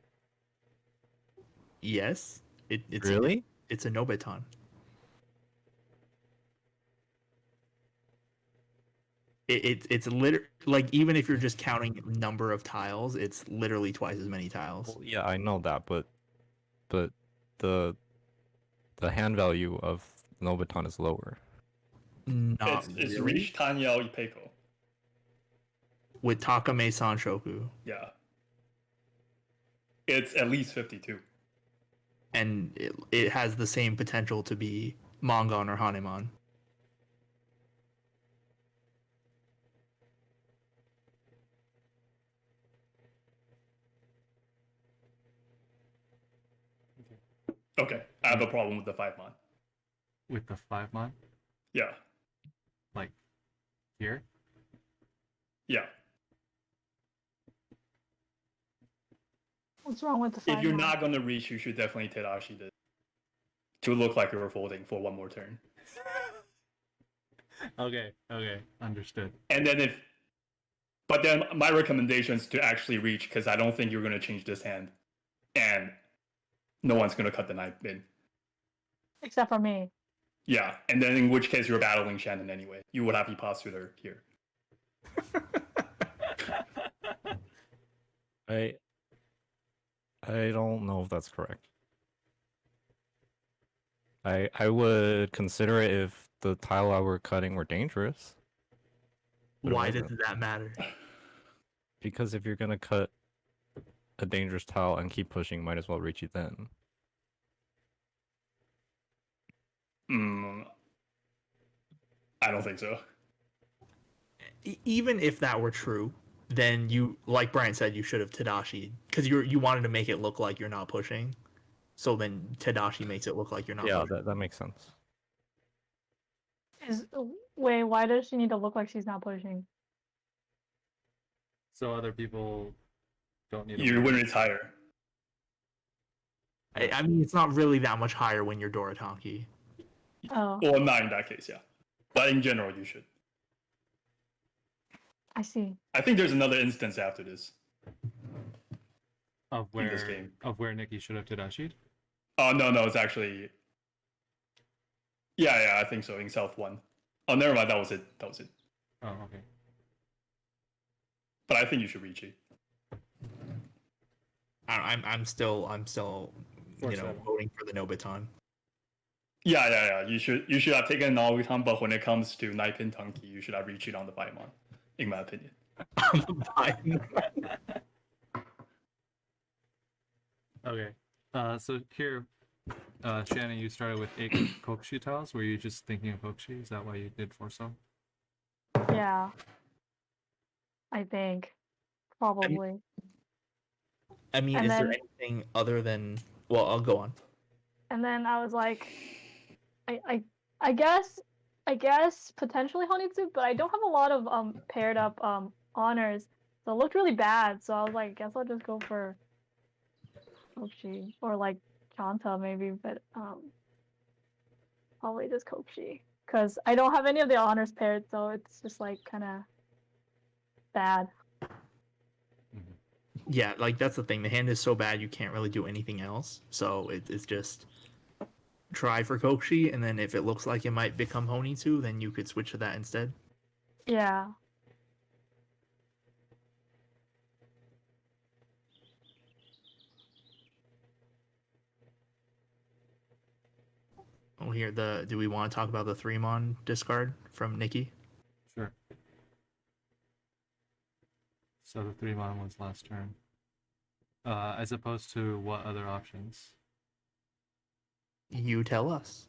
Yes, it's Really? it's a Nobeton. It's literally like, even if you're just counting number of tiles, it's literally twice as many tiles. Well, yeah, I know that, but the hand value of Nobaton is lower. Not It's really. Reach, Tanyao, Ipeko. With Takame Sanshoku, Yeah. It's at least 52. and it has the same potential to be Mangon or Hanemon. Okay, I have a problem with the 5 mon. With the 5 mon? Yeah. Like, here? Yeah. What's wrong with the 5? If you're not gonna reach, you should definitely Tadashi this to look like you were folding for one more turn. Okay, understood. And then but then my recommendation is to actually reach, because I don't think you're gonna change this hand, and no one's gonna cut the 9 pin. Except for me. Yeah, and then in which case you're battling Shannon anyway. You would have Imposter here. I don't know if that's correct. I would consider it if the tile I were cutting were dangerous. But it Why does wasn't. that matter? Because if you're gonna cut a dangerous tile and keep pushing, might as well reach it then. I don't think so. Even if that were true, then you, like Brian said, you should have Tadashi, because you wanted to make it look like you're not pushing. So then Tadashi makes it look like you're not Yeah, pushing. that makes sense. Wait, why does she need to look like she's not pushing? So other people don't need Your win rate's higher. I mean, it's not really that much higher when you're Dora Tonki. Oh, Or not in that case, yeah. But in general, you should. I see. I think there's another instance after this. Of In this where game. Nikki should have Tadashi'd? Oh no, it's actually. Yeah, I think so. In South 1. Oh, never mind. That was it. Oh, okay. But I think you should reach it. I'm still you know 4-7. voting for the no baton. Yeah. You should have taken an all time, but when it comes to Knight Pin Tunky, you should have reached it on the Paimon, in my opinion. Okay. So here, Shannon, you started with 8 Kokushi tiles. Were you just thinking of Kokushi? Is that why you did 4-so? Yeah. I think. Probably. I mean, And is there then- anything other than? Well, I'll go on. And then I was like, I guess potentially Honitsu, but I don't have a lot of paired up honors, so it looked really bad. So I was like, I guess I'll just go for Kokushi or like Chanta maybe, but probably just Kokushi because I don't have any of the honors paired, so it's just like kind of bad. Yeah, like that's the thing. The hand is so bad you can't really do anything else. So it's just try for Kokushi, and then if it looks like it might become Honitsu, then you could switch to that instead. Yeah. Oh, here do we want to talk about the 3-mon discard from Nicky? Sure. So the 3-mon was last turn. As opposed to what other options? You tell us.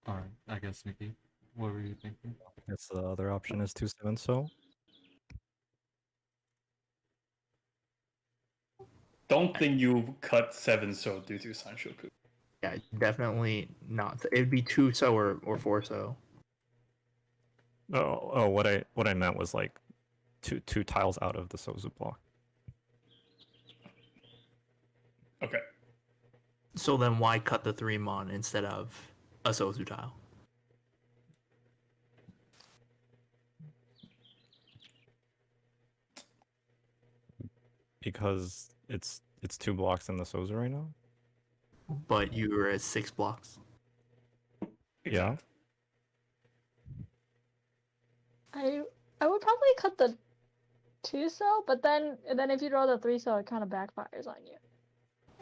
Alright, I guess, Nikki. What were you thinking? I guess the other option is 2-7 so. Don't think you cut 7 so due to Sanshoku. Yeah, definitely not. It'd be 2-so or 4-so. Oh, what I meant was like two tiles out of the Sozu block. Okay. So then why cut the 3-mon instead of a Sozu tile? Because it's 2 blocks in the Sozu right now. But you were at 6 blocks. Yeah. I would probably cut the 2-so, but then if you draw the 3-so, it kind of backfires on you.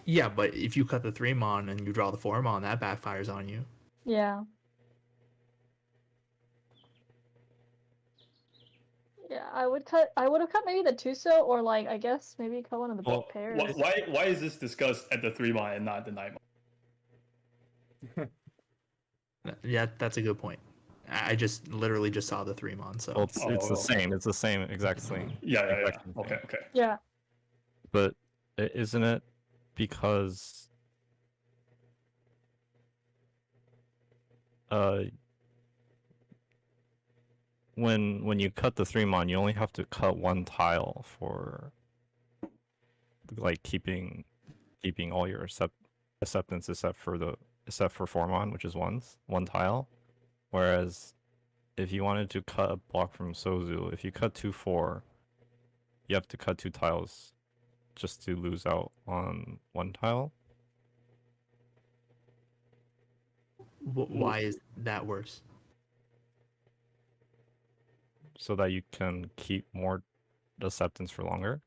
Yeah, but if you cut the 3-mon and you draw the 4-mon, that backfires on you. Yeah. Yeah, I would have cut maybe the 2-so or like I guess maybe cut one of the Well, big pairs. Why is this discussed at the 3-mon and not the 9-mon? Yeah, that's a good point. I just literally just saw the 3-mon, so Well, it's Oh. the same. It's the same exact thing. Yeah. Exact same thing. Okay. Yeah. But isn't it because when you cut the 3-mon, you only have to cut 1 tile for like keeping all your acceptance except for 4-mon, which is one tile. Whereas if you wanted to cut a block from Sozu, if you cut 2-4, you have to cut 2 tiles just to lose out on 1 tile. why is that worse? So that you can keep more acceptance for longer.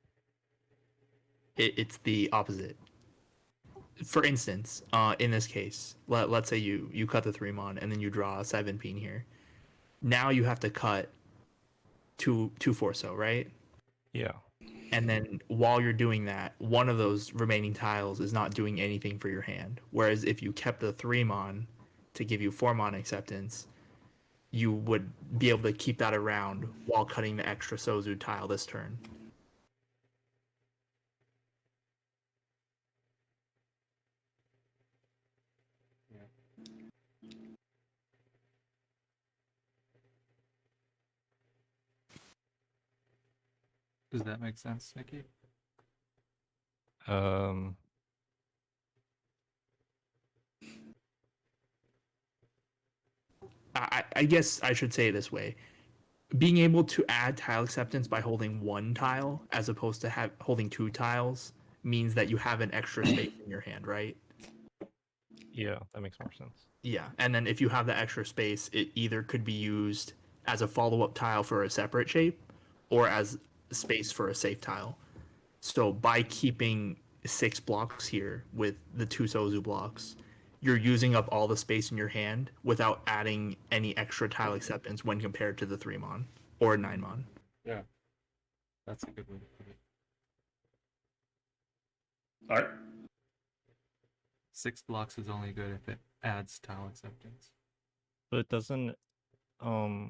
It's the opposite. For instance, in this case, let's say you cut the 3-mon and then you draw a 7 pin here. Now you have to cut 2 4-so, right? Yeah. And then while you're doing that, one of those remaining tiles is not doing anything for your hand. Whereas if you kept the 3-mon to give you 4-mon acceptance, you would be able to keep that around while cutting the extra Sozu tile this turn. Does that make sense, Nikki? I guess I should say it this way. Being able to add tile acceptance by holding one tile as opposed to holding two tiles means that you have an extra space in your hand, right? Yeah, that makes more sense. Yeah, and then if you have that extra space, it either could be used as a follow-up tile for a separate shape or as space for a safe tile. So by keeping 6 blocks here with the 2 Sozu blocks, you're using up all the space in your hand without adding any extra tile acceptance when compared to the 3 mon or 9 mon. Yeah. That's a good way to put it. All right. 6 blocks is only good if it adds tile acceptance. But it doesn't uh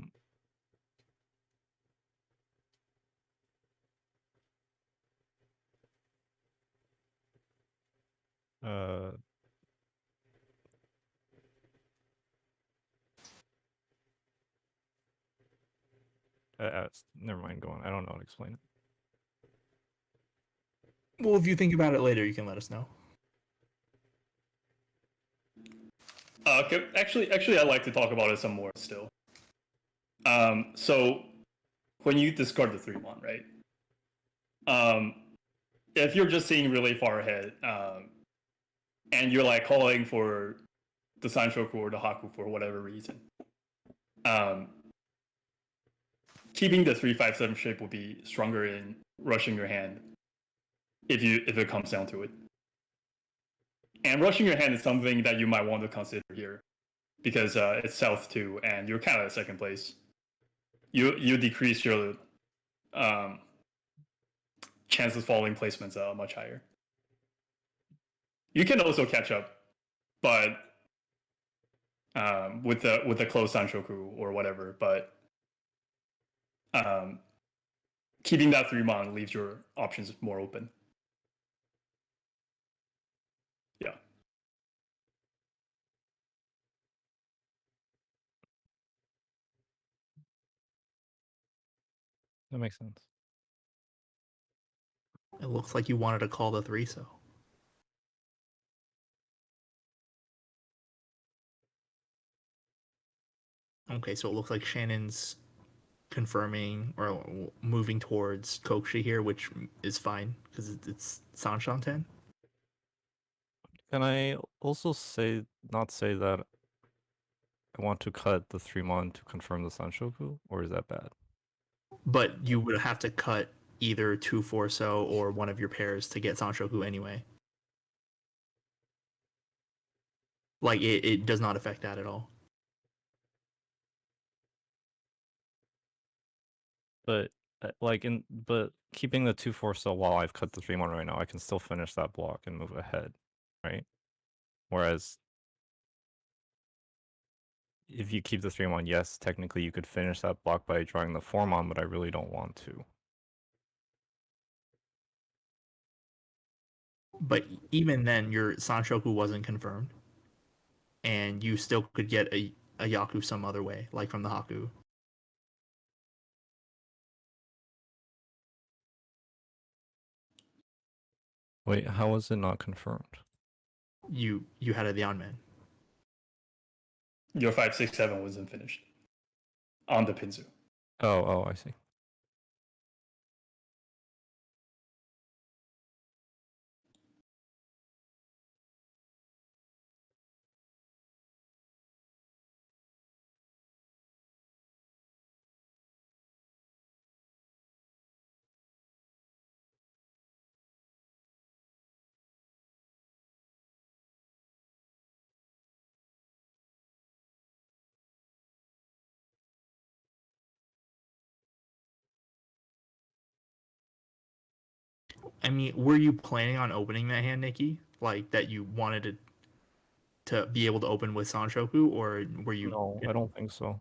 never mind, go on. I don't know how to explain it. Well, if you think about it later, you can let us know. Okay. Actually, I'd like to talk about it some more still. So when you discard the 3-1, right? If you're just seeing really far ahead, and you're like calling for the Sanshoku or the Haku for whatever reason, keeping the 3-5-7 shape will be stronger in rushing your hand if it comes down to it. And rushing your hand is something that you might want to consider here because it's South 2 and you're kind of at second place. You decrease your chances falling placements much higher. You can also catch up, but with the close Sanshoku or whatever. But keeping that 3-mon leaves your options more open. Yeah. That makes sense. It looks like you wanted to call the 3, so. Okay, so it looks like Shannon's confirming or moving towards Kokshi here, which is fine because it's Sanshan 10. Can I also not say that I want to cut the 3-mon to confirm the Sanshoku, or is that bad? But you would have to cut either 2 Forso or one of your pairs to get Sanshoku anyway. Like, it does not affect that at all. But but keeping the 2-4 so while I've cut the 3-mon right now, I can still finish that block and move ahead, right? Whereas if you keep the 3-mon, yes, technically you could finish that block by drawing the 4-mon, but I really don't want to. But even then, your Sanshoku wasn't confirmed. And you still could get a Yaku some other way, like from the Haku. Wait, how was it not confirmed? You had a Yanman. Your 5-6-7 wasn't finished on the Pinzu. Oh, I see. I mean, were you planning on opening that hand, Nicky? Like that you wanted to be able to open with Sanshoku, or were you? No, I don't think so.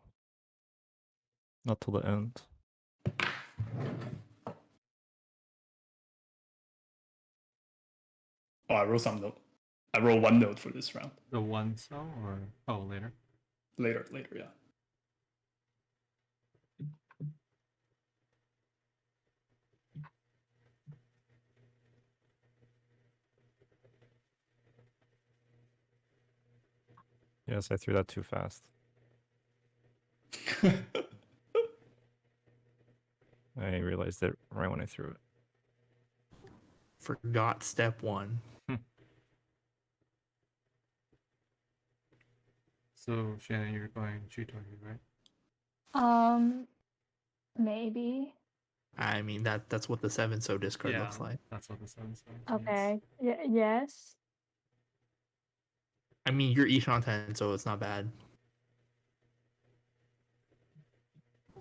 Not till the end. Oh, I wrote some note. I wrote one note for this round. The 1 cell or later? Later, yeah. Yes, I threw that too fast. I realized it right when I threw it. Forgot step one. So Shannon, you're going Chitohi, right? Maybe. I mean that's what the 7-so discard looks like. That's what the sounds like. Okay. Yes. I mean you're Ishan-10, so it's not bad.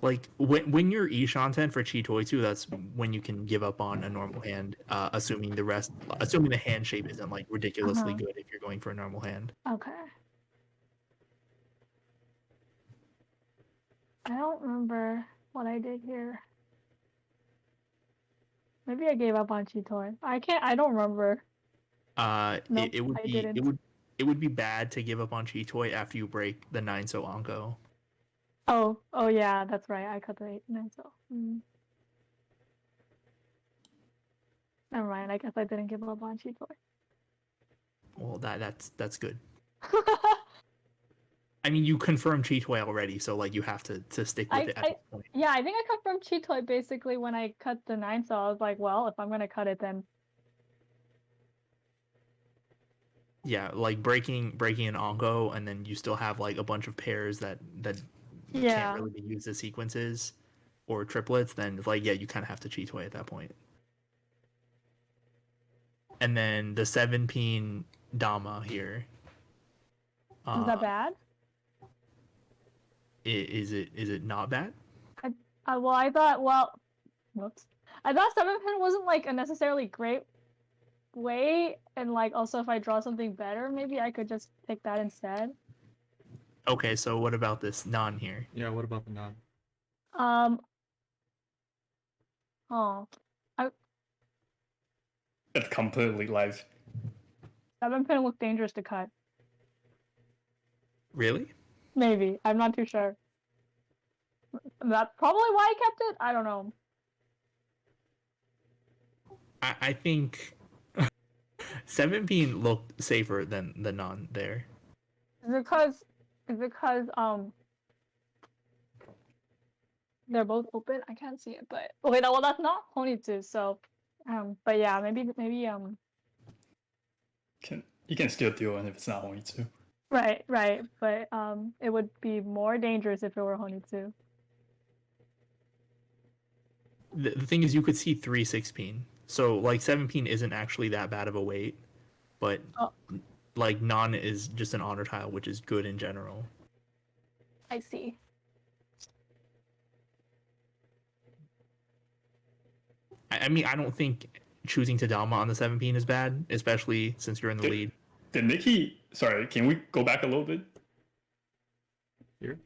Like when you're Ishan-10 for Chitoitsu, that's when you can give up on a normal hand, assuming the hand shape isn't like ridiculously Uh-huh. good if you're going for a normal hand. Okay. I don't remember what I did here. Maybe I gave up on Chitoi. I don't remember. Nope, It would I be didn't. it would be bad to give up on Chitoi after you break the 9-so Anko. Oh yeah, that's right. I cut the 8 so. Never mind. I guess I didn't give up on Chitoi. Well, that's good. I mean, you confirmed Chitoi already, so like you have to stick with it at this point. Yeah, I think I cut from Chitoi basically when I cut the 9, so I was like, well, if I'm gonna cut it, then Yeah, like breaking an Anko, and then you still have like a bunch of pairs that yeah. can't really be used as sequences or triplets. Then like yeah, you kind of have to Chitoi at that point. And then the 7-pin Dama here. Is that bad? Is it not bad? Well, I thought, whoops. I thought 7-pin wasn't like a necessarily great way, and like also if I draw something better, maybe I could just take that instead. Okay, so what about this non here? Yeah, what about the non? Oh, It's completely live. 7-pin looked dangerous to cut. Really? Maybe. I'm not too sure. That's probably why I kept it. I don't know. I think 7-pin looked safer than the non there. Is it because they're both open? I can't see it, but okay, well that's not Honitsu, so but yeah, maybe You can still deal it if it's not only two. right, but it would be more dangerous if it were Honitsu. The thing is, you could see 3 6-pin. So like 7-pin isn't actually that bad of a weight, but Oh. like non is just an honor tile, which is good in general. I see. I mean, I don't think choosing to Dama on the 7-pin is bad, especially since you're in the lead. Did Nicky? Sorry, can we go back a little bit? Here?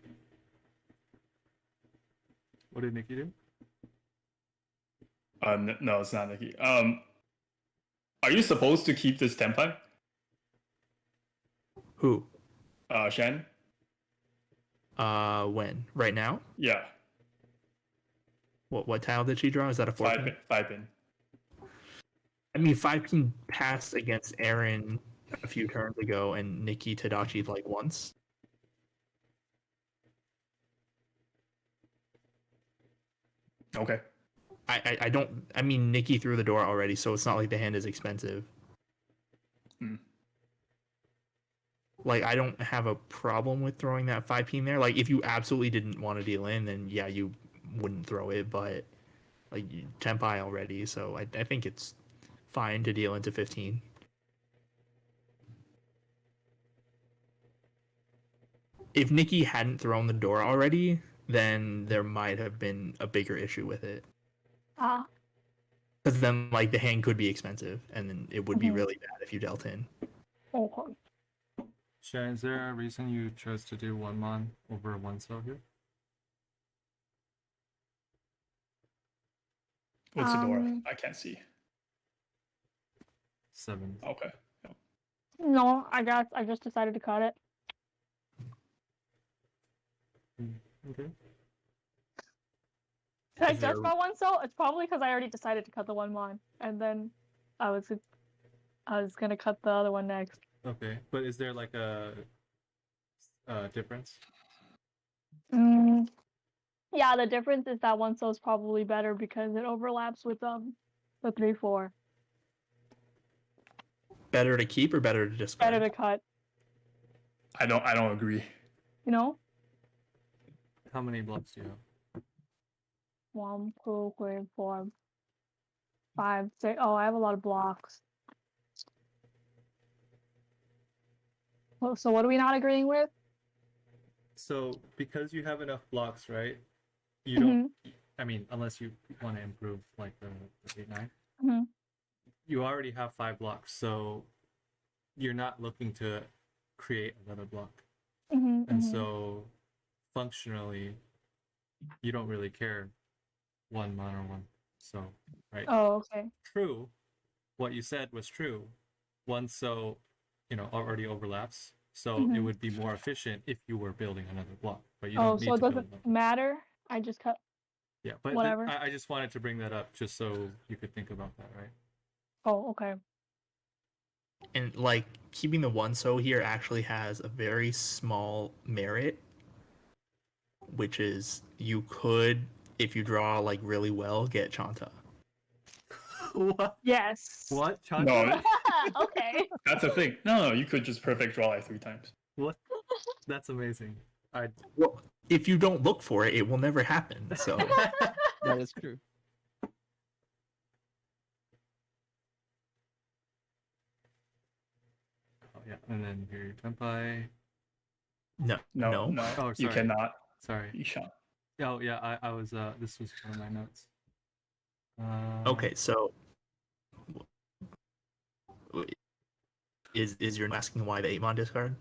What did Nicky do? No, it's not Nicky. Are you supposed to keep this tempai? Who? Shan? When? Right now? Yeah, What tile did she draw? Is that a 4-pin? 5-pin. I mean, 5-pin passed against Aaron a few turns ago, and Nicky Tadachi like once. Okay. I don't. I mean, Nicky threw the door already, so it's not like the hand is expensive. Hmm. Like, I don't have a problem with throwing that 5-pin there. Like, if you absolutely didn't want to deal in, then yeah, you wouldn't throw it. But like, tempai already, so I think it's fine to deal into 15. If Nicky hadn't thrown the door already, then there might have been a bigger issue with it. Because then, like, the hand could be expensive, and then it would be really bad if you dealt in. Okay. Sharon, is there a reason you chose to do one mon over one so here? What's the door? I can't see. 7. Okay. No, I guess I just decided to cut it. Okay. Did I Is there- just draw one so? It's probably because I already decided to cut the one mon, and then I was gonna cut the other one next. Okay, but is there like a difference? Mm, yeah, the difference is that one so is probably better because it overlaps with the 3-4. Better to keep or better to discard? Better to cut, I don't agree. you know? How many blocks do you have? 1, 2, 3, 4, 5, 6. Oh, I have a lot of blocks. Well, so what are we not agreeing with? So because you have enough blocks, right? You Mm-hmm. don't. I mean, unless you want to improve like the 8-9, Mm-hmm. you already have 5 blocks, so you're not looking to create another block, Mm-hmm. and so functionally, you don't really care one mon or one. So, right? Oh, okay. True. What you said was true. One so, already overlaps. So it Mhm. would be more efficient if you were building another block, but you Oh, don't need so it to build doesn't another. matter. I just cut Yeah, but whatever. I just wanted to bring that up just so you could think about that, right? Oh, okay. And like keeping the one so here actually has a very small merit, which is you could, if you draw like really well, get Chanta. What? Yes. What? Chanta? No, Okay. that's the thing. No, you could just perfect draw like 3 times. What? That's amazing. I. Well, if you don't look for it, it will never happen. So That is true. Oh yeah, and then here your tempai. no, No, no, Oh, you sorry. cannot. Sorry. You shan't. Oh yeah, I was this was one of my notes. Okay, so is you're asking why the 8-mon discard?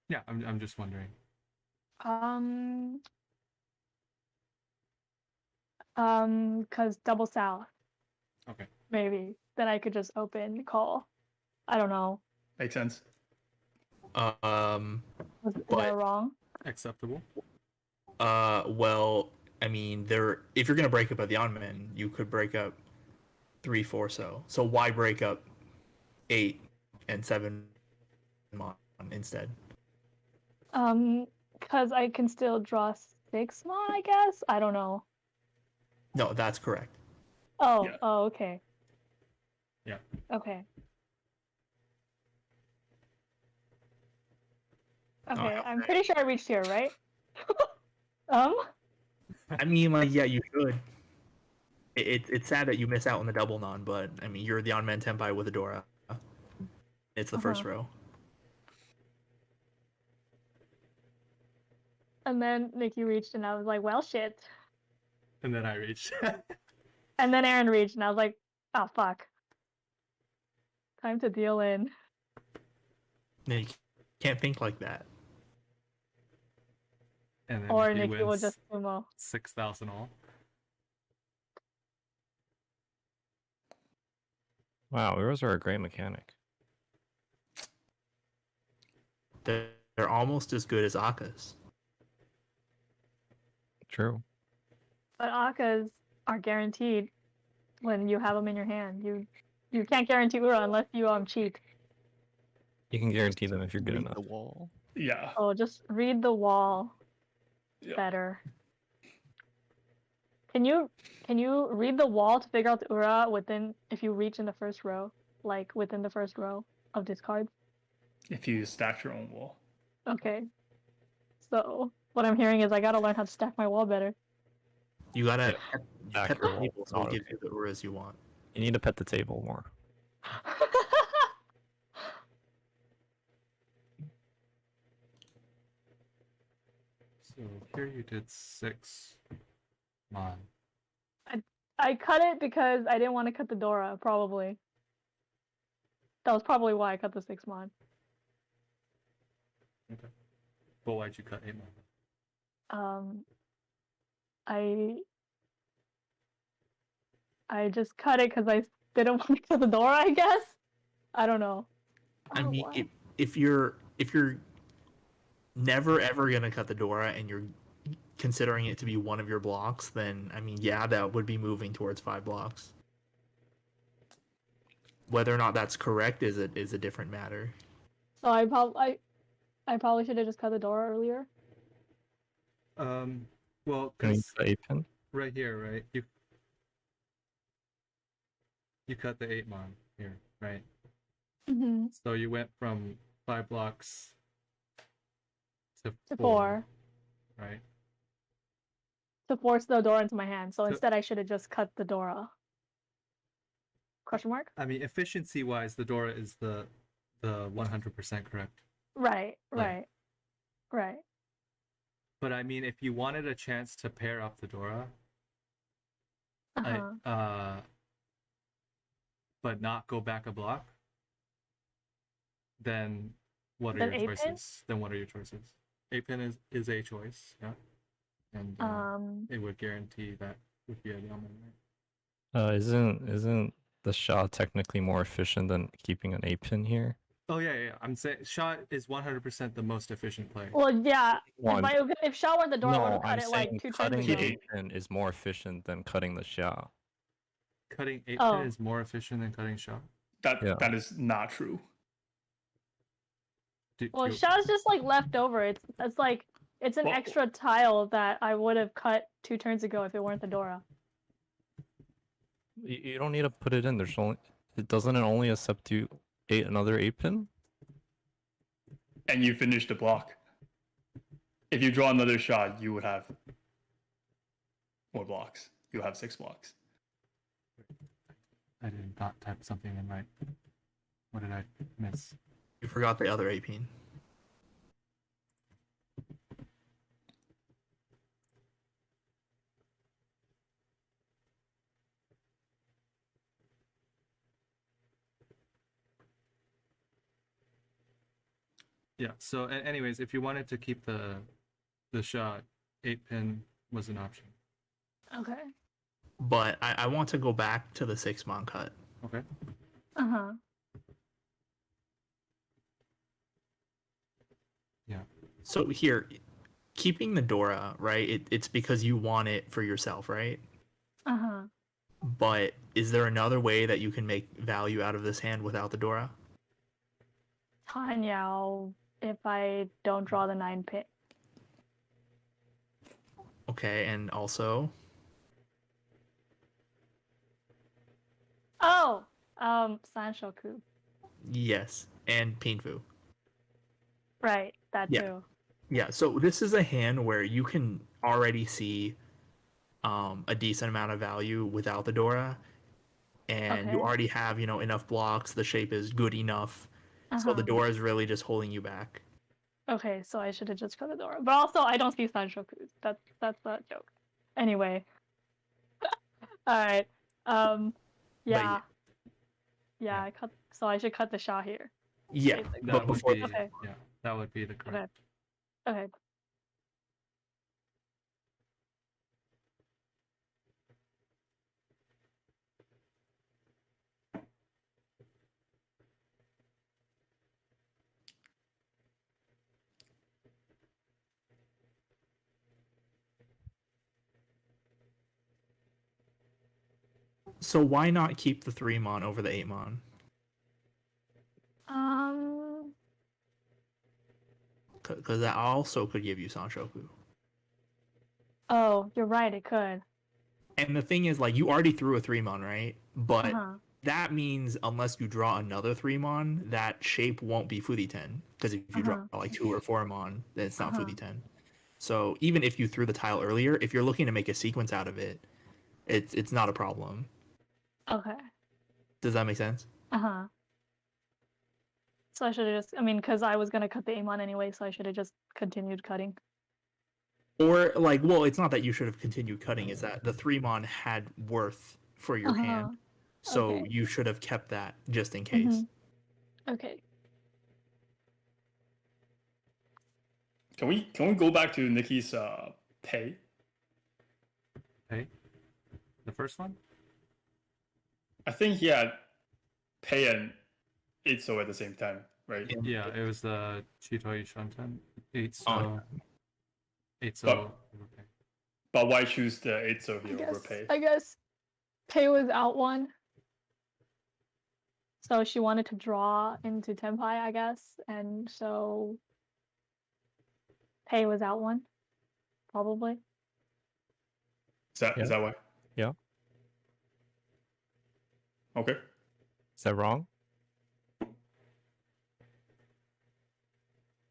Yeah, I'm just wondering. Cause double south. Okay. Maybe. Then I could just open call. I don't know. Makes sense. Is But that wrong? Acceptable. well, I mean, if you're gonna break up a the on-man, you could break up 3, 4 so. So why break up 8 and 7 mon instead? Cause I can still draw 6 mon, I guess. I don't know. No, that's correct. Oh, Yeah. oh, okay. Yeah. Okay. Okay, yeah. I'm pretty sure I reached here, right? I mean, like, yeah, you should. It's sad that you miss out on the double non, but I mean, you're the on-man tempai with Adora. It's the first row. And then Nicky reached, and I was like, well, shit. And then I reached. And then Aaron reached, and I was like, oh, fuck. Time to deal in. You can't think like that. And then Or Nicky Nicky will wins just sumo. 6,000 all. Wow, Uros are a great mechanic. They're almost as good as Akkas. True. But Akkas are guaranteed when you have them in your hand. You can't guarantee Ura unless you cheat. You can guarantee them if you're good Read enough. the wall. Yeah. Oh, just read the wall Yeah. better. Can you read the wall to figure out the Ura if you reach in the first row, like within the first row of discards? If you stack your own wall. Okay. So what I'm hearing is I gotta learn how to stack my wall better. You gotta Stack pet your the wall. table so Not it gives okay. you the Uras you want. You need to pet the table more. So here you did 6 mon. I cut it because I didn't want to cut the Dora, probably. That was probably why I cut the 6 mon. Okay. But why'd you cut 8 mon? I just cut it because I didn't want to cut the Dora, I guess. I don't know. I Oh, mean, wow. if you're never ever gonna cut the Dora and you're considering it to be one of your blocks, then I mean, yeah, that would be moving towards 5 blocks. Whether or not that's correct is a different matter. So I probably should have just cut the Dora earlier. Well, Can you because cut 8 pin? right here, right? You cut the 8 mon here, right? Mm-hmm. So you went from 5 blocks to To 4, 4. right? To force the Dora into my hand. So So- instead, I should have just cut the Dora. Question mark? I mean, efficiency wise, the Dora is the 100% correct. Right, Like- right. But I mean, if you wanted a chance to pair up the Dora, Uh-huh. but not go back a block, then what are Then your 8 pin? choices? Then what are your choices? 8 pin is a choice, yeah, and it would guarantee that would be a Yaman, right? Isn't the shot technically more efficient than keeping an 8 pin here? Oh yeah. I'm saying shot is 100% the most efficient play. Well, yeah. One. If Shaw were the Dora, I would No, have cut I'm it like saying 2 turns cutting ago. the 8 pin is more efficient than cutting the shot. Cutting 8 Oh. pin is more efficient than cutting shot. Yeah. That is not true. Well, Shaw's just like left over. It's like it's an Well- extra tile that I would have cut 2 turns ago if it weren't the Dora. You don't need to put it in. Doesn't it only accept you another 8 pin? And you finish the block. If you draw another shot, you would have more blocks. You have 6 blocks. I did not type something in right. What did I miss? You forgot the other 8 pin. Yeah. So, anyways, if you wanted to keep the shot, 8 pin was an option. Okay. But I want to go back to the 6-mon cut. Okay. Uh-huh. Yeah. So here, keeping the Dora, right? It's because you want it for yourself, right? Uh-huh. But is there another way that you can make value out of this hand without the Dora? Tanyao, if I don't draw the 9 pin. Okay, and also, Oh! Sanshoku. yes, and Pinfu. Right, that Yeah. too. Yeah, so this is a hand where you can already see a decent amount of value without the Dora, and you Okay. already have enough blocks. The shape is good enough, so the Uh-huh. Dora is really just holding you back. Okay, so I should have just cut the Dora. But also, I don't see Sanshoku. That's a joke. Anyway. Alright. Yeah. Yeah, I cut. So I should cut the Shah here. Yeah, Basically. but That would before be Okay. yeah. That would be the correct. Okay. so why not keep the 3-mon over the 8-mon? Because that also could give you Sanshoku. Oh, you're right. It could. And the thing is, like, you already threw a 3-mon, right? But Uh-huh. that means unless you draw another 3-mon, that shape won't be Fudi 10. Because if you draw like 2 or 4-mon, then it's not Fudi 10. So even if you threw the tile earlier, if you're looking to make a sequence out of it, it's not a problem. Okay. Does that make sense? Uh-huh. So I should have just. I mean, because I was gonna cut the Amon anyway, so I should have just continued cutting. Or like, well, it's not that you should have continued cutting. It's that the 3-mon had worth for your hand, so Okay. you should have kept that just in case. Okay. Can we go back to Nicky's pay? Hey, the first one. I think he had pay and Itzo at the same time, right? Yeah, it was the Chitoi Shantan. 8 so. Oh. 8 so. But- okay. But why choose the Itzo here over pay? I guess Pei was out one. So she wanted to draw into Tenpai, I guess, and so Pei was out one. probably. Is that Yeah. why? Yeah. Okay. Is that wrong?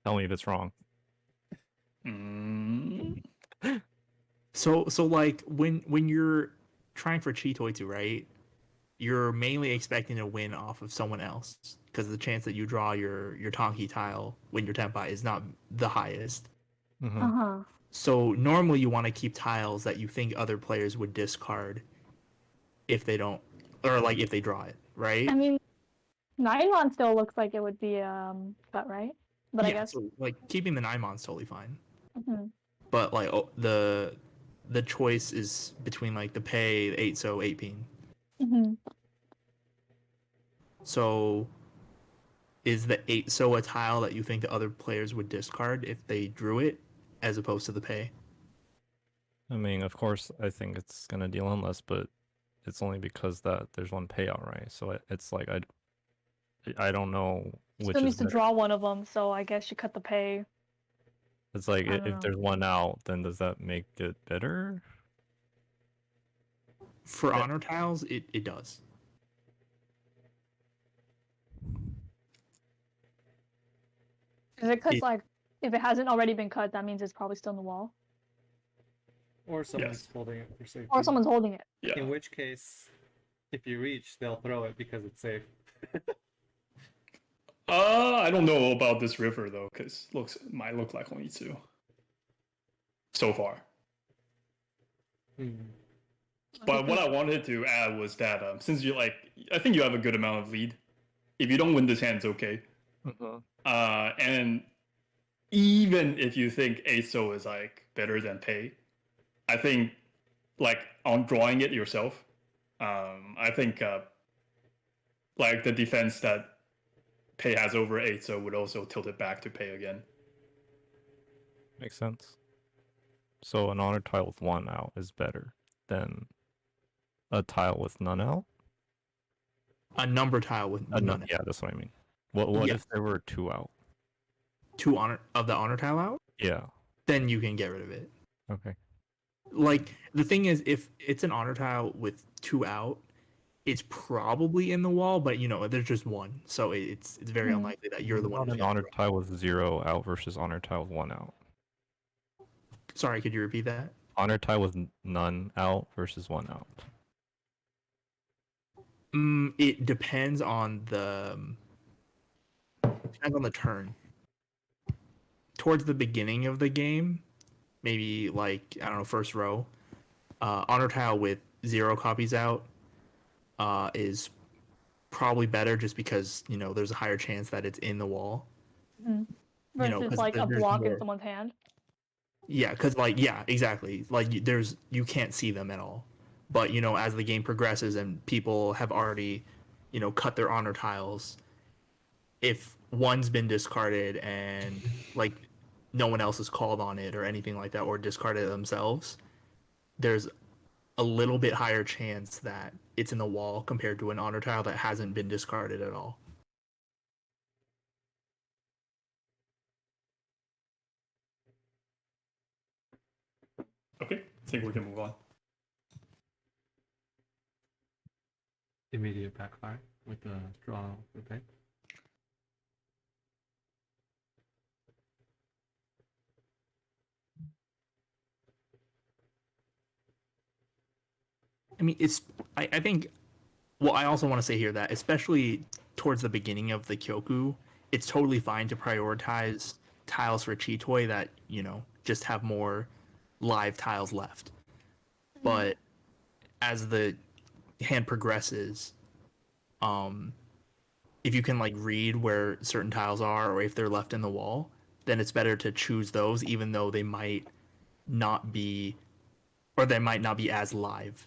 Tell me if it's wrong. Mm, So like when you're trying for Chitoitu, right? You're mainly expecting to win off of someone else because the chance that you draw your Tonki tile when your Tenpai is not the highest. Mm-hmm. Uh-huh. So normally you want to keep tiles that you think other players would discard if they don't, or like if they draw it, right? I mean, Nylon still looks like it would be cut, right? But I Yeah, guess. so like keeping the Naimon's totally fine. Mhm. But like the choice is between like the pay, the 8 so 8 pin. Mhm. So is the 8 so a tile that you think the other players would discard if they drew it as opposed to the pay? I mean, of course, I think it's gonna deal in less, but it's only because that there's one payout, right? So it's like I don't know which Still is needs to better. draw one of them, so I guess you cut the pay. It's like I don't if know. there's one out, then does that make it better? For Yeah. honor tiles, it does. Is it because It- like if it hasn't already been cut, that means it's probably still in the wall, Or someone's Yes. holding it for safety. or someone's holding it. yeah. In which case, if you reach, they'll throw it because it's safe. I don't know about this river though, because might look like only 2 so far. Hmm. But what I wanted to add was that since I think you have a good amount of lead. If you don't win this hand, it's okay. Mm-hmm. And even if you think ASO is like better than pay, I think like on drawing it yourself, I think like the defense that pay has over ASO would also tilt it back to pay again. Makes sense. So an honor tile with one out is better than a tile with none out. A number tile with none. Yeah, that's what I mean. What Yeah. if there were 2 out? 2 honor of the honor tile out, Yeah. then you can get rid of it. Okay. Like the thing is, if it's an honor tile with 2 out, it's probably in the wall, but you know there's just one, so it's very Hmm. unlikely that you're the one Not who's an gonna honor draw. tile with 0 out versus honor tile with 1 out. Sorry, could you repeat that? Honor tile with none out versus 1 out. It depends on the turn. Towards the beginning of the game, maybe like I don't know, first row, honor tile with 0 copies out is probably better just because you know there's a higher chance that it's in the wall. Mhm. You know, Versus 'cause like a there's block in more- someone's hand. Yeah, because like yeah, exactly. Like you can't see them at all. But you know, as the game progresses and people have already, you know, cut their honor tiles, if one's been discarded and like no one else has called on it or anything like that or discarded it themselves, there's a little bit higher chance that it's in the wall compared to an honor tile that hasn't been discarded at all. Okay, I think we can move on. Immediate backfire with the draw for pay. I mean, I think. Well, I also want to say here that especially towards the beginning of the Kyoku, it's totally fine to prioritize tiles for Chitoi that you know just have more live tiles left. But as the hand progresses, if you can like read where certain tiles are or if they're left in the wall, then it's better to choose those, even though they might not be, or they might not be as live.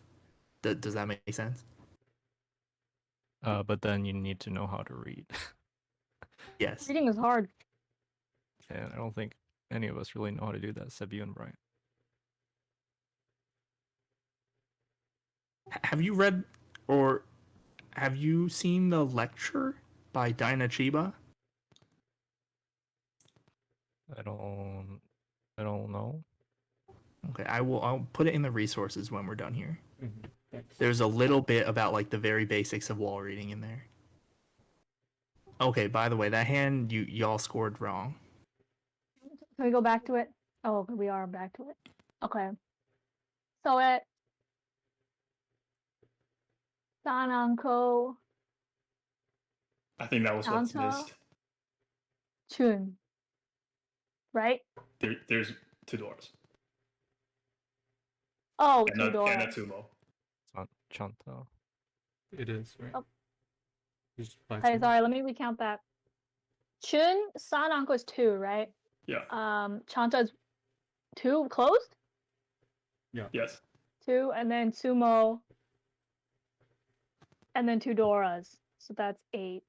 Does that make sense? But then you need to know how to read. Yes. Reading is hard. And I don't think any of us really know how to do that, except you and Brian. Have you read or have you seen the lecture by Dinah Chiba? I don't know. I'll put it in the resources when we're done here. Thanks. There's a little bit about like the very basics of wall reading in there. Okay, by the way, that hand y'all scored wrong. Can we go back to it? Oh, we are back to it. Okay. So at Sananko I think that was what's Chanta? missed. Chun. Right? There's 2 doors. Oh, And two a doors. Tumo. Chanta. It is, right? Oh. Just by Okay, two. sorry, let me recount that. Chun, Sananko is 2, right? Yeah. Chanta is 2 closed? Yes. 2, and then Sumo, and then 2 Doras. So that's 8.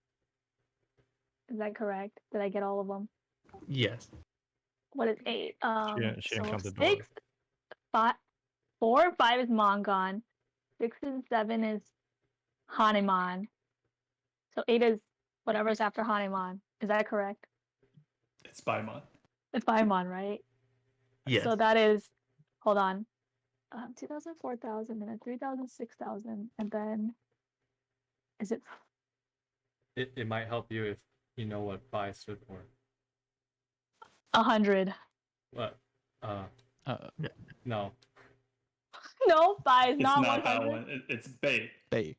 Is that correct? Did I get all of them? Yes. What is 8? She didn't count the 6, door. 5, 4 and 5 is Mongon. 6 and 7 is Hanuman. So 8 is whatever's after Hanuman. Is that correct? It's Baimon. It's Paimon, right? Yes. So that is, hold on, 2,000, 4,000, and then 3,000, 6,000, and then, is it, It might help you if you know what phi stood for. 100? What? Uh, No. No, phi is It's not not 100. that one. It's Bei. Bay.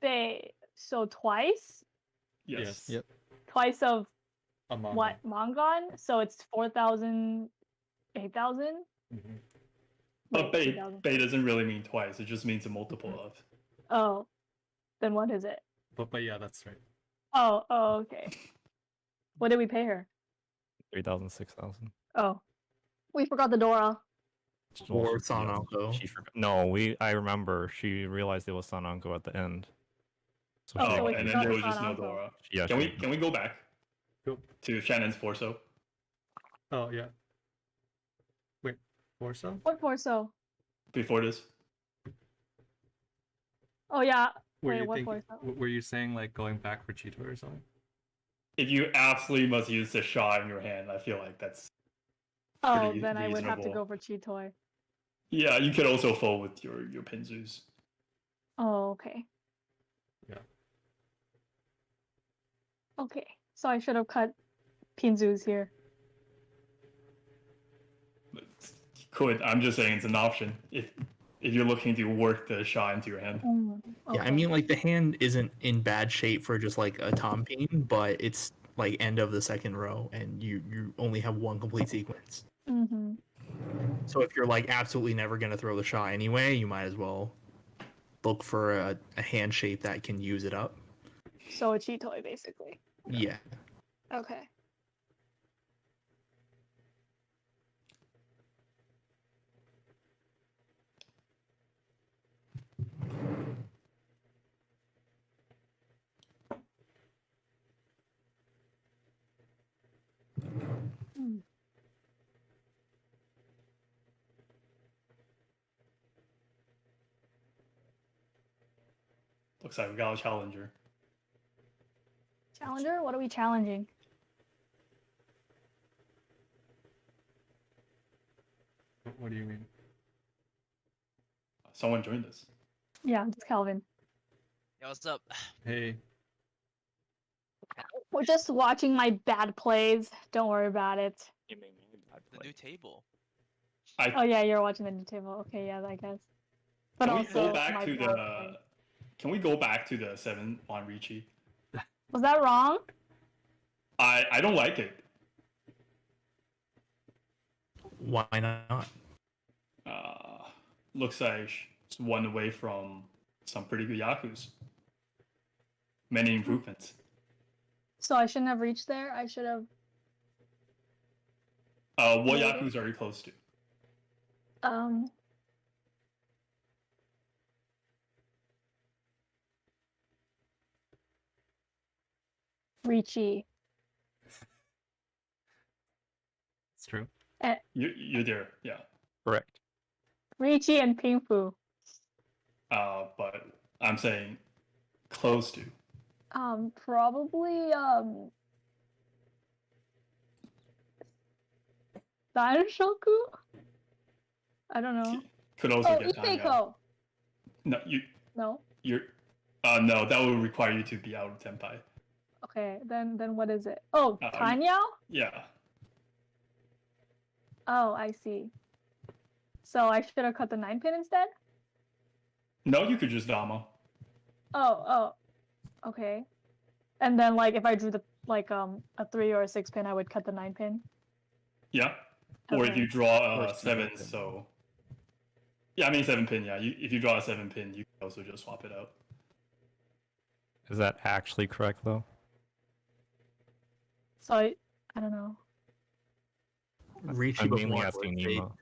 They, so twice? Yes. Yep. Twice of Among what? Mongon? So it's 4,000, 8,000? Mm-hmm. But Wait, Bei 2,000. doesn't really mean twice. It just means a multiple of. Oh, then what is it? But yeah, that's right. Oh, okay. What did we pay her? 3,000, 6,000. Oh, we forgot the Dora. Or Sananko. She forgot. No, I remember. She realized it was Sananko at the end. So Oh, she so we and then forgot there the was just no Sananko. Dora. yeah, Can she- we go back Cool. to Shannon's Forso? Oh yeah. Wait, Forso? What for so? Before this? Oh yeah. Were Wait, you what thinking? for so? Were you saying like going back for Cheeto or something? If you absolutely must use the Sha in your hand, I feel like that's Oh, pretty then I would have to reasonable. go for Cheetoy. Yeah, you could also fold with your Pinzus. Oh, okay. Yeah. Okay, so I should have cut Pinzus here. But you could. I'm just saying it's an option if you're looking to work the Sha into your hand. Yeah, I mean, like the hand isn't in bad shape for just like a Tom Peen, but it's like end of the second row, and you only have one complete sequence. Mm-hmm. So if you're like absolutely never gonna throw the shot anyway, you might as well look for a hand shape that can use it up. So a Cheetoy, basically. Yeah. Okay. Hmm. Looks like we got a challenger. Challenger? What are we challenging? What do you mean? Someone joined us. Yeah, it's Calvin. Yo, what's up? Hey, We're just watching my bad plays. Don't worry about it. The new table. Oh yeah, you're watching the new table. Okay, yeah, I guess. But Can we also go back my to bad the? play. Can we go back to the 7 on Ricci? Was that wrong? I don't like it. Why not? Looks like it's one away from some pretty good Yakus. Many improvements. So I shouldn't have reached there. I should have. What Yeah. Yakus are you close to? Ricci. it's true. You're there, yeah. Correct. Ricci and Pingfu. But I'm saying close to. Probably Danshoku? I don't know. Could also Oh, get Tanya. Iseiko. No, No. you're. No, that would require you to be out of Tenpai. Okay, then what is it? Oh, Uh, Tanyao? Yeah. Oh, I see. So I should have cut the 9-pin instead? No, you could just Dama. Oh, okay. And then like if I drew the a 3 or a 6-pin, I would cut the 9-pin. Yeah. Or if Okay. you draw Or a a 7, 7-pin. so. Yeah, I mean 7-pin. Yeah, if you draw a 7-pin, you can also just swap it out. Is that actually correct though? So I don't know. Ricci I'm book mainly 1 asking would say, Nemo.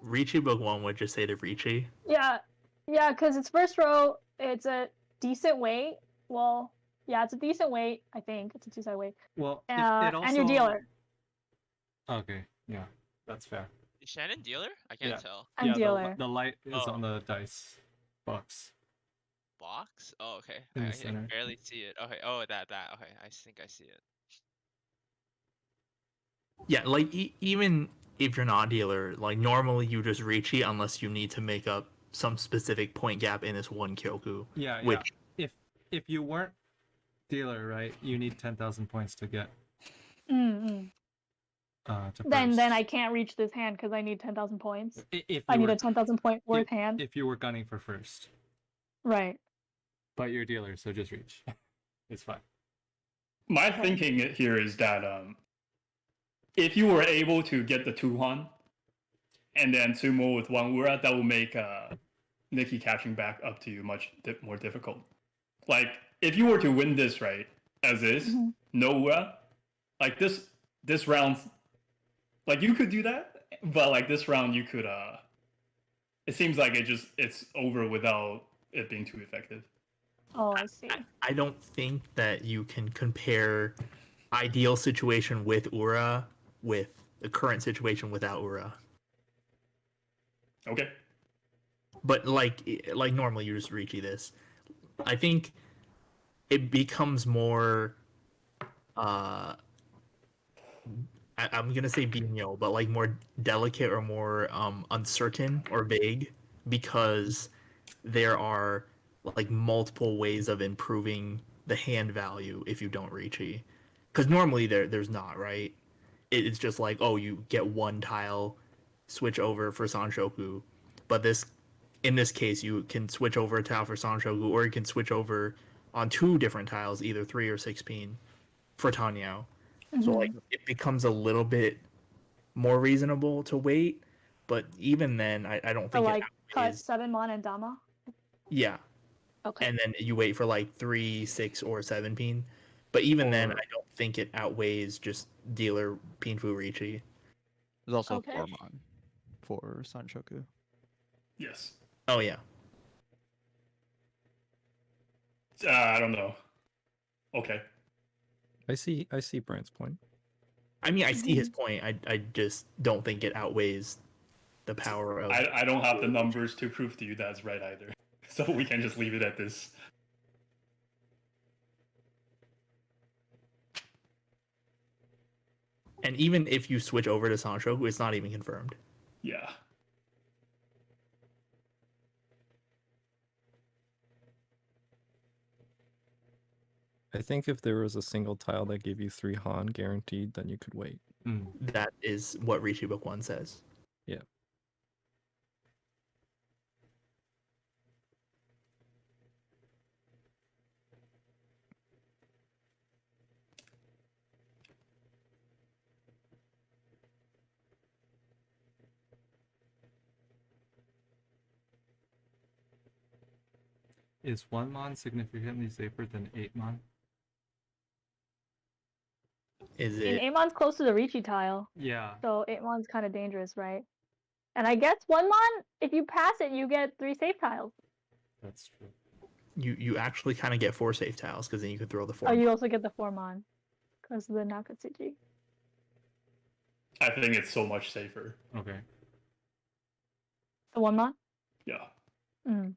Ricci book 1 would just say to Ricci. Yeah, because it's first row. It's a decent weight. Well, yeah, it's a decent weight. I think it's a 2-side weight. Well, it also. And your dealer. Okay, yeah, that's fair. Is Shannon dealer? I can't Yeah. tell. I'm yeah, dealer. The light is Oh. on the dice box. Box? Oh, okay. In the I center. barely see it. Okay. Oh, that. Okay. I think I see it. Yeah, like even if you're not a dealer, like normally you just Ricci unless you need to make up some specific point gap in this one Kyoku. Yeah, Which if you weren't dealer, right, you need 10,000 points to get Mm-mm. to Then first. I can't reach this hand because I need 10,000 points. If I you need were a 10,000 point worth hand. if you were gunning for first, Right. but you're dealer, so just reach. It's fine. My Okay. thinking here is that if you were able to get the 2-1 and then sumo with 1 Ura, that will make Nicky catching back up to you much more difficult. Like, if you were to win this, right, as is, Mhm. no Ura, like this round, like you could do that, but like this round you could, it seems like it's over without it being too effective. Oh, I see. I don't think that you can compare ideal situation with Ura with the current situation without Ura. Okay. But like normally you just Ricci this. I think it becomes more I'm gonna say bino, but like more delicate or more uncertain or vague because there are like multiple ways of improving the hand value if you don't Ricci. Because normally there's not, right? It's just like, oh, you get 1 tile, switch over for Sanshoku, but in this case you can switch over a tile for Sanshoku, or you can switch over on 2 different tiles, either 3 or 16 for Tanyao. So like it becomes a little bit more reasonable to wait, but even then I don't So think like it cut outweighs. 7-mon and Dama. Yeah, Okay. and then you wait for like 3, 6, or 7 pin. But even then, Or- I don't think it outweighs just dealer Pinfu Ricci. There's also Okay. a 4-mon for Sanshoku. Yes. Oh yeah, I don't know. Okay. I see Brand's point. I mean I see his point. I just don't think it outweighs the power of. I don't have the numbers to prove to you that's right either. So we can just leave it at this. And even if you switch over to Sanshoku, it's not even confirmed. Yeah. I think if there was a single tile that gave you 3 Han guaranteed, then you could wait. Mm. That is what Ricci Book 1 says. Yeah. Is 1-mon significantly safer than 8-mon? Is And it? 8-mon's close to the Ricci tile, Yeah, so 8-mon's kind of dangerous, right? And I guess 1-mon, if you pass it, you get 3 safe tiles. that's true. You actually kind of get 4 safe tiles because then you could throw the 4. Oh, you also get the 4-mon because of the Nakatsuchi. I think it's so much safer. Okay. The 1-mon? Yeah. Mm.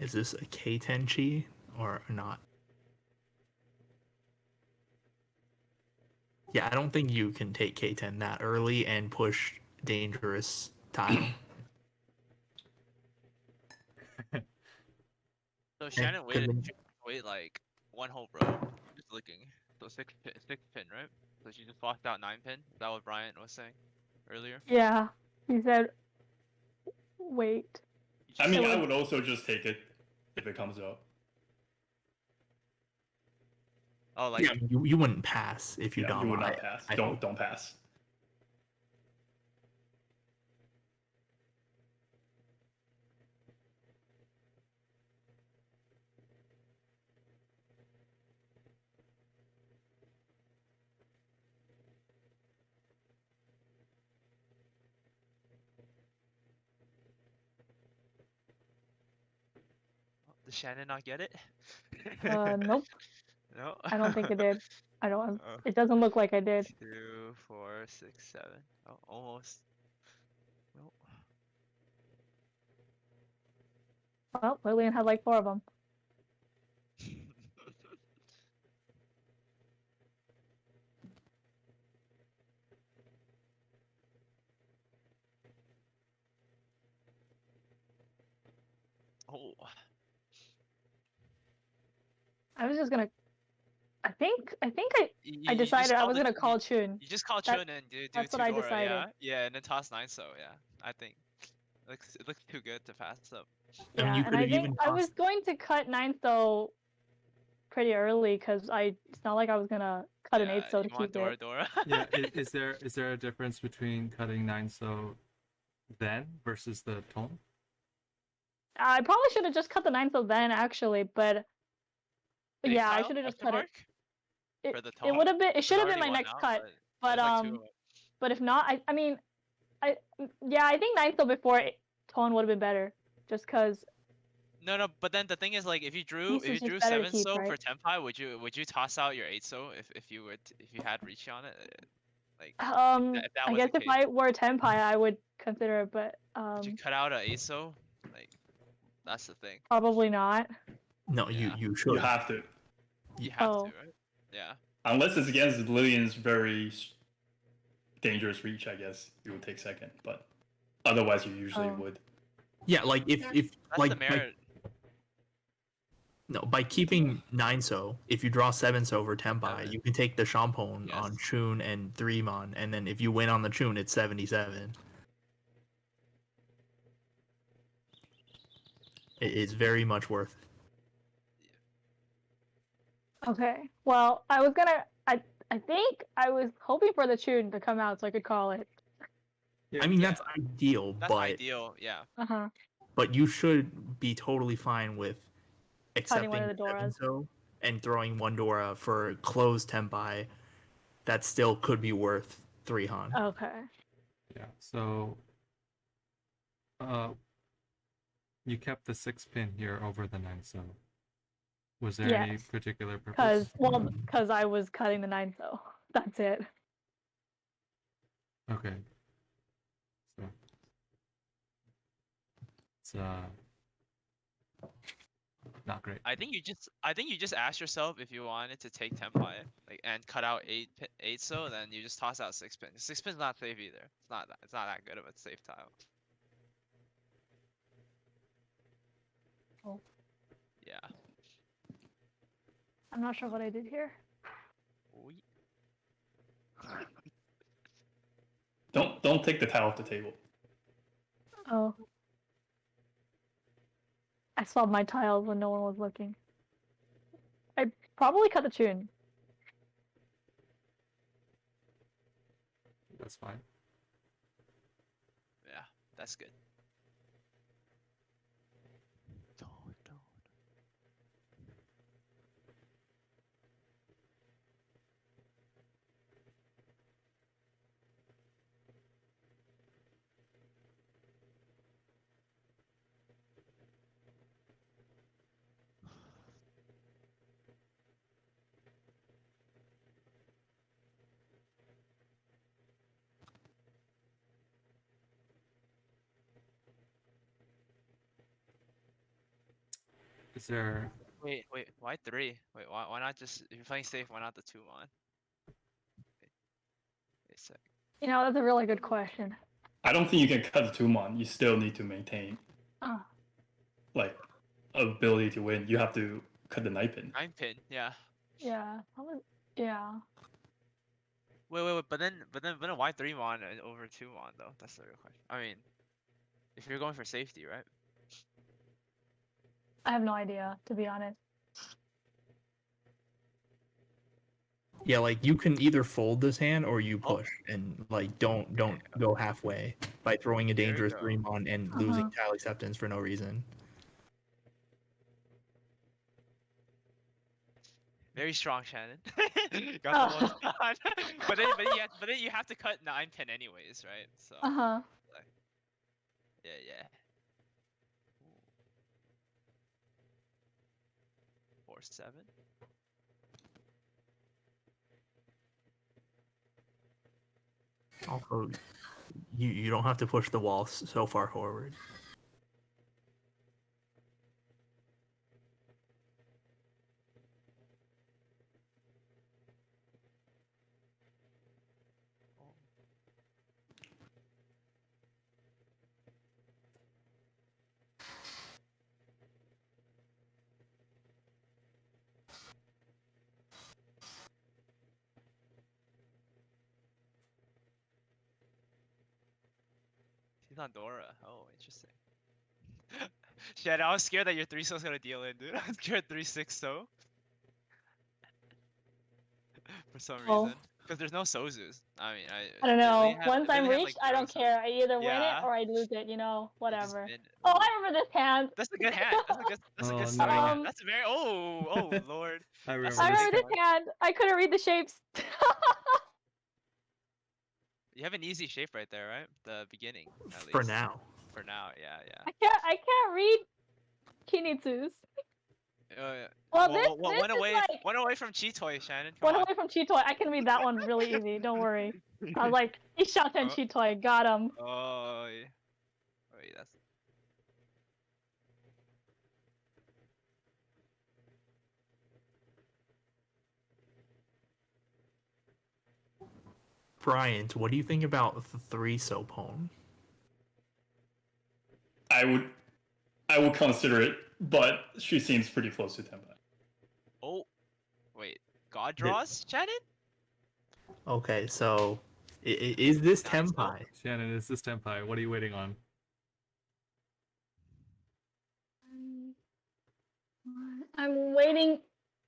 Is this a K10 chi or not? Yeah, I don't think you can take K10 that early and push dangerous tile. So Shannon Because then- wait like one whole row, just looking. So six pin, right? So she just locked out 9 pin. Is that what Brian was saying earlier? Yeah, he said, wait. You I just mean, said- I would also just take it if it comes up. oh, like yeah, you wouldn't pass if you Yeah, dom. you would not pass. I Don't pass. Does Shannon not get it? Nope, No. I don't think it did. I don't. Oh. It doesn't look like I did. 2, 4, 6, 7. Oh, almost. Nope. Well, Lillian had like 4 of them. Oh. I was just gonna. I think I You just decided I call was the- gonna call Chun. You just call That- Chun and do that's what two I Dora, decided. yeah? Yeah, and then toss 9 so, yeah. I think. It looks too good to pass up. I mean, Yeah, you and could I have think even I was tossed- going to cut 9th though pretty early because it's not like I was gonna cut an Yeah, 8th so to you want keep it. Dora. Yeah, is there a difference between cutting 9 so then versus the tone? I probably should have just cut the 9th though then actually, but Big yeah, I tile? should have just Question cut it. mark? For the It tone? would have been. It There's should have been already my one next now, cut, but but there's like 2 of 'em. but if not, I mean, yeah, I think 9th though before tone would have been better, just cause No, but then the thing is, like, if you Piece is just better to 7 keep, so for right? Tenpai, would you toss out your 8 so if you if you had reach on it? Like, if that I was guess the if case, I were Tenpai, I would consider it, but would you cut out a 8 so? Like, that's the thing. probably not. No, Yeah. you should. You have to, You have Oh. to, right? Yeah. unless it's against Lillian's very dangerous reach. I guess you would take second, but otherwise you usually Oh. would. Yeah, like if That's like the merit. no, by keeping 9 so, if you draw 7 so over Tenpai, Seven. you can take the Shampon Yes. on Chun and 3mon, and then if you win on the Chun, it's 77. It is very much worth it. Okay. Well, I was gonna. I think I was hoping for the tune to come out so I could call it. Yeah, I mean, Yeah. that's ideal, That's but ideal, yeah. but you should be totally fine with accepting one of the 7 Doras. so and throwing 1 Dora for closed Tenpai. That still could be worth 3 Han. Okay. yeah. So, you kept the 6 pin here over the 9 so. Was there any Yes. particular purpose? Because I was cutting the 9th though. That's it. Okay. So it's not great. I think you just ask yourself if you wanted to take Tenpai, like, and cut out 8 so, then you just toss out 6 pin. 6 pin's not safe either. It's not that good of a safe tile. Oh. Yeah. I'm not sure what I did here. We- Don't take the tile off the table. Oh. I saw my tiles when no one was looking. I probably cut the tune. That's fine. Yeah, that's good. Is there? Wait, why 3? Wait, why not just, if you're playing safe, why not the 2 mon? Wait a sec. You know, that's a really good question. I don't think you can cut the 2-mon. You still need to maintain Oh. like ability to win. You have to cut the 9-pin. 9 pin, yeah. Yeah. Yeah. Wait, but then why 3 mon over 2 mon though? That's the real question. I mean, if you're going for safety, right? I have no idea, to be honest. Yeah, like you can either fold this hand or you Oh. push, and like don't go halfway by throwing a There you dangerous go. 3-mon and losing tile acceptance for no reason. Very strong, Shannon. Got the Oh. one shot. but then you have to cut 9 pin anyways, right? So Uh-huh. yeah. Ooh. 4-7. Also, you don't have to push the wall so far forward. Oh. He's on Dora. Oh, interesting. Shit, I was scared that your 3-so's gonna deal in, dude. I was scared 3-6 so. For some Oh. reason. Because there's no Sozus. I mean, I don't they know. really have- Once they I'm really have, reached, like, I don't zero care. Sozus. I either win it Yeah. or I lose it, you know, They just whatever. bin- Oh, Ooh. I remember this hand. That's a good hand. That's a good Oh, starting no. hand. That's a very oh lord. I That's remember I a this remember big this one. hand. I couldn't read the shapes. You have an easy shape right there, right? The beginning, at For least. now. For now, yeah. I can't read Kinitsu's. Yeah. Well, Well, this one is away, like one away from Chitoy, Shannon. Come one on. away from Chitoy. I can read that one really easy. Don't worry. I was like, Ishaten Oh. Chitoy, got him. Oh, yeah. Wait, that's Bryant, what do you think about the 3-so pawn? I would consider it, but she seems pretty close to Tempai. oh. Wait, God draws, Shannon? Okay, so is this Nice, though. Tempai? Shannon, is this Tempai? What are you waiting on? I'm waiting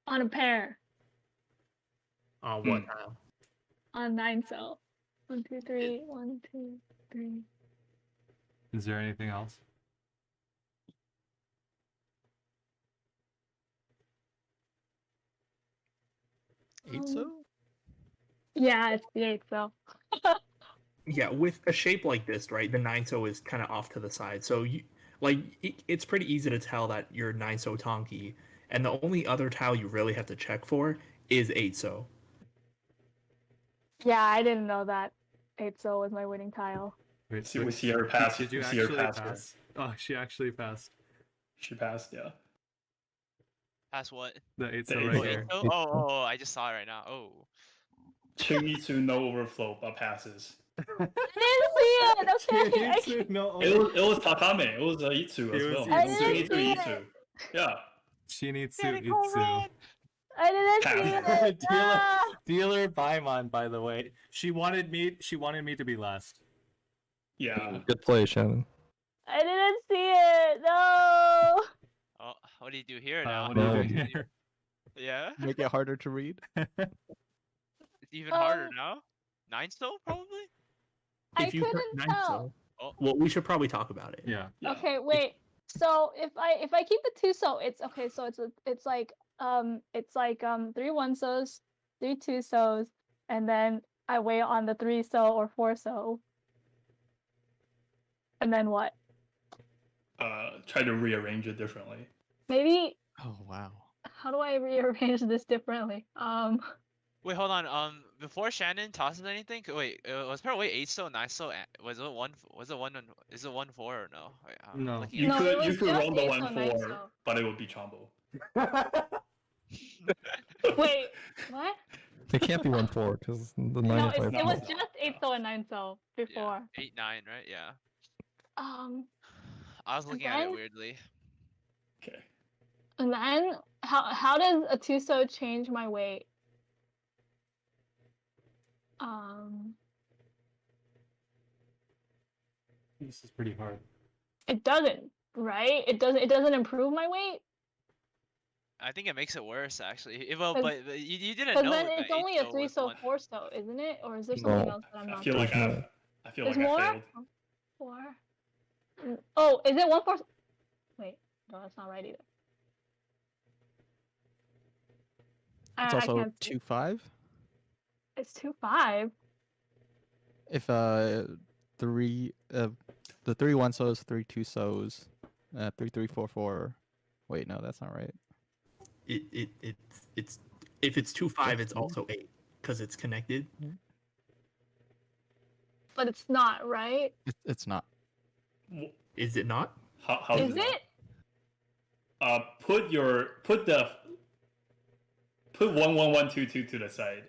on a pair On what tile? on 9 cell. 1, 2, 3. 1, 2, 3. Is there anything else? Eight so? Yeah, it's the 8 cell. Yeah, with a shape like this, right? The 9-so is kind of off to the side, so it's pretty easy to tell that you're 9-so Tonki, and the only other tile you really have to check for is 8-so. Yeah, I didn't know that 8 cell was my winning tile. Wait, See, we see her pass. Did you we see her actually pass. pass? Oh, she actually passed. She passed, yeah. Pass what? The 8 The so eight right so. here. Oh, I just saw it right now. Oh. Chimitsu no overflow, but passes. I didn't see it. Okay. Kiritsu, no. It was Takame. It was Itsu as It was well. Itsu. I didn't Itsu, see Itsu. Yeah. Shinitsu Technical Itsu. run! I didn't see Pass. it. Ah, Dealer Baimon, by the way. She wanted me to be last. Yeah. Good play, Shannon. I didn't see it. No. Oh, what do you do here now? What are you No. doing here? Yeah? Make it harder to read. It's even harder Um, now? 9 still, probably? I If you put couldn't 9-so, tell. Oh. well, we should probably talk about it. Yeah. Yeah. Okay, wait. So if I keep the 2 so, it's okay. So it's like 3 1 so's, 3 2 so's, and then I wait on the 3 so or 4 so. And then what? Try to rearrange it differently. Maybe Oh wow. how do I rearrange this differently? Wait, hold on. Before Shannon tosses anything, wait, was her weight 8 so 9 so? Was it one? Was it one? Is it 1-4 or no? Wait, I'm No. looking You at No, it could was you could just run the 8 so 9 1-4, so. but it would be Chombo. Wait, what? It can't be 1-4 because the No, 95. it No, was it's not. just 8 so and 9 so yeah, before. 8-9, right? Yeah. I was And looking at it then weirdly. Okay. and then how does a 2 so change my weight? This is pretty hard. It doesn't, right? It doesn't improve my weight? I think it makes it worse actually. Well, 'Cause- but you didn't Because know then that it's 8 only a so 3 was so 1. 4 so, isn't it? Or is there something No. else that I'm I not feel like There's I more. I feel There's like more? I failed. 4? Oh, is it 1 4? Wait, no, that's not right either. It's I also can't see. 2-5. It's 2-5. If three the 3 1 so's, 3 2 so's, 3 3 4 4. Wait, no, that's not right. It's if it's 2-5, it's also 8 because it's connected. But it's not, right? It's not. Is it not? How Is not? it? Put 1-1-1-2-2 to the side.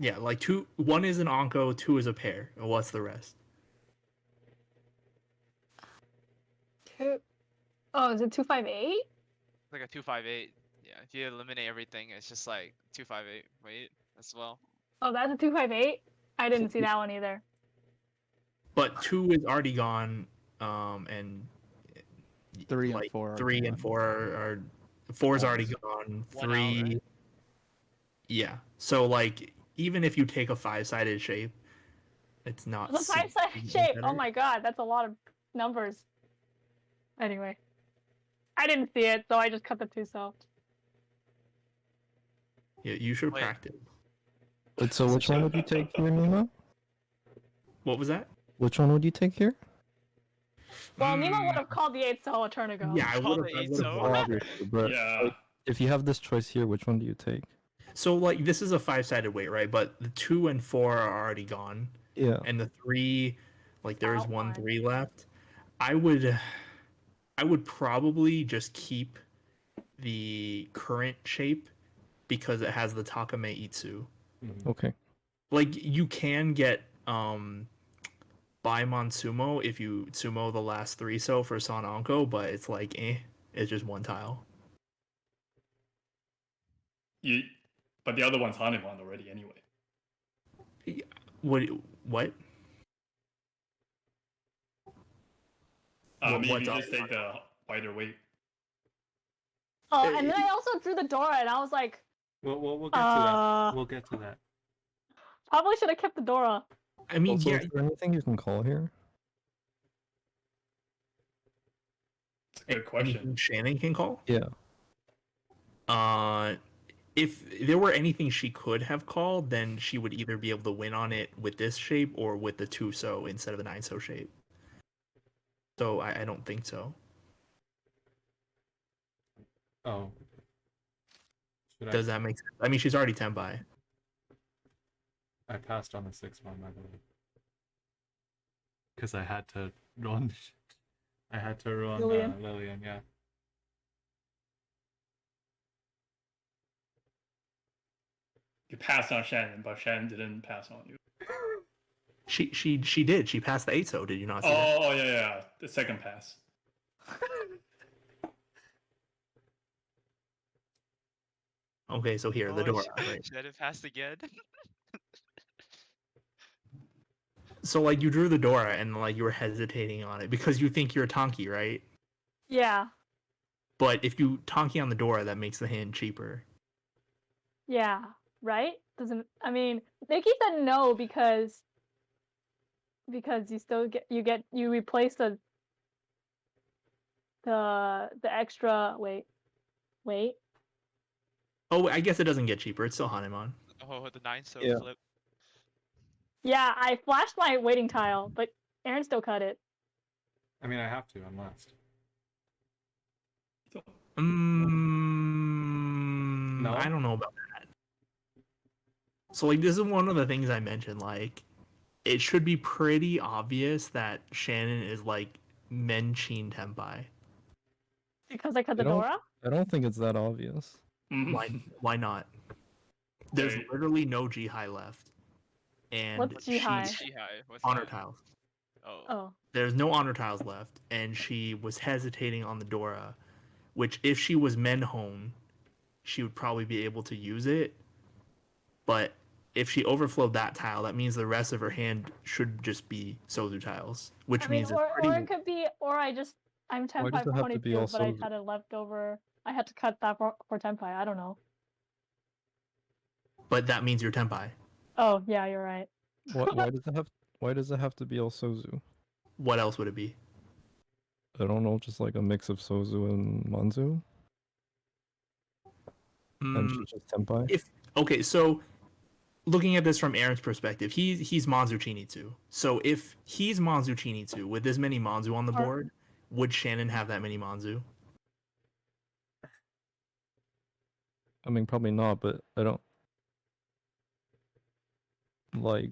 Yeah, like 1 is an onko, 2 is a pair. And what's the rest? 2. Oh, is it 258? It's like a 258. Yeah, if you eliminate everything, it's just like 258 weight as well. Oh, that's a 258? I didn't see that one either. But 2 is already gone, and 3 and like 4 are 3 and gone. 4 are 4 is already gone. 1 out, 3, right? yeah. So like even if you take a 5-sided shape, it's not. It's a 5-sided significantly shape. Oh better. my god, that's a lot of numbers. Anyway. I didn't see it, so I just cut the 2 so. Yeah, you should Wait. practice. Wait, so which one would you take here, Nemo? What was that? Which one would you take here? Well, Nemo would have called the 8 so a turn ago. Yeah, I Call would the have. 8 so. Well, obviously, but Yeah. like, if you have this choice here, which one do you take? So like this is a 5-sided weight, right? But the 2 and 4 are already gone, Yeah. and the 3, like there is Out one one. 3 left. I would probably just keep the current shape because it has the Takame Itsu. Okay. Like you can get Baimon Sumo if you sumo the last 3 so for San Anko, but it's like it's just one tile. But the other one's Hanemon already anyway. What? Maybe What's you just up? take the wider weight. Oh, and then I also drew the Dora, and I was like, We'll get to that. We'll get to that. probably should have kept the Dora. I mean, Also, yeah, is there anything you can call here? It's a good question. anything Shannon can call. Yeah. If there were anything she could have called, then she would either be able to win on it with this shape or with the 2 so instead of the 9 so shape. So I don't think so. Oh. Does that make sense? I mean, she's already 10 by. I passed on the 6 one, by the way. Because I had to run. I had to run Lillian. Lillian, yeah. You passed on Shannon, but Shannon didn't pass on you. She did. She passed the 8 so. Did you not see that? Oh yeah. The second pass. Okay, so here, the Dora. Right? Should have passed again. So like you drew the Dora and like you were hesitating on it because you think you're a Tonki, right? Yeah. But if you Tonki on the Dora, that makes the hand cheaper. Yeah. Right? Doesn't I mean Nicky said no because you still you replace the extra wait. Oh, I guess it doesn't get cheaper. It's still Hanemon. Oh, the 9 so Yeah. flip. Yeah, I flashed my waiting tile, but Aaron still cut it. I mean, I have to. I'm last. No, No? I don't know about So like this is one of the things I mentioned. Like, it should be pretty obvious that Shannon is like Menchin Tenpai. Because I cut the I don't- Dora? I don't think it's that obvious. Mhm. Why not? There's Wait. literally no G high left, and What's G-high? she's Chi, what's honor that? tiles. Oh. Oh. There's no honor tiles left, and she was hesitating on the Dora, which if she was Menhone, she would probably be able to use it. But if she overflowed that tile, that means the rest of her hand should just be Sozu tiles, which I mean, means or it's pretty. it could be, or I'm Why does Tenpai it have to be 22, all but I Sozu? had a leftover. I had to cut that for Tenpai. I don't know. But that means you're Tenpai. Oh, yeah, you're right. Why does it have? Why does it have to be all Sozu? What else would it be? I don't know, just like a mix of Sozu and Manzu, and Mm, she's just Tenpai. if okay, so looking at this from Aaron's perspective, he's Manzu Chinitsu. So if he's Manzu Chinitsu with this many Manzu on the Or- board, would Shannon have that many Manzu? I mean, probably not, but I don't like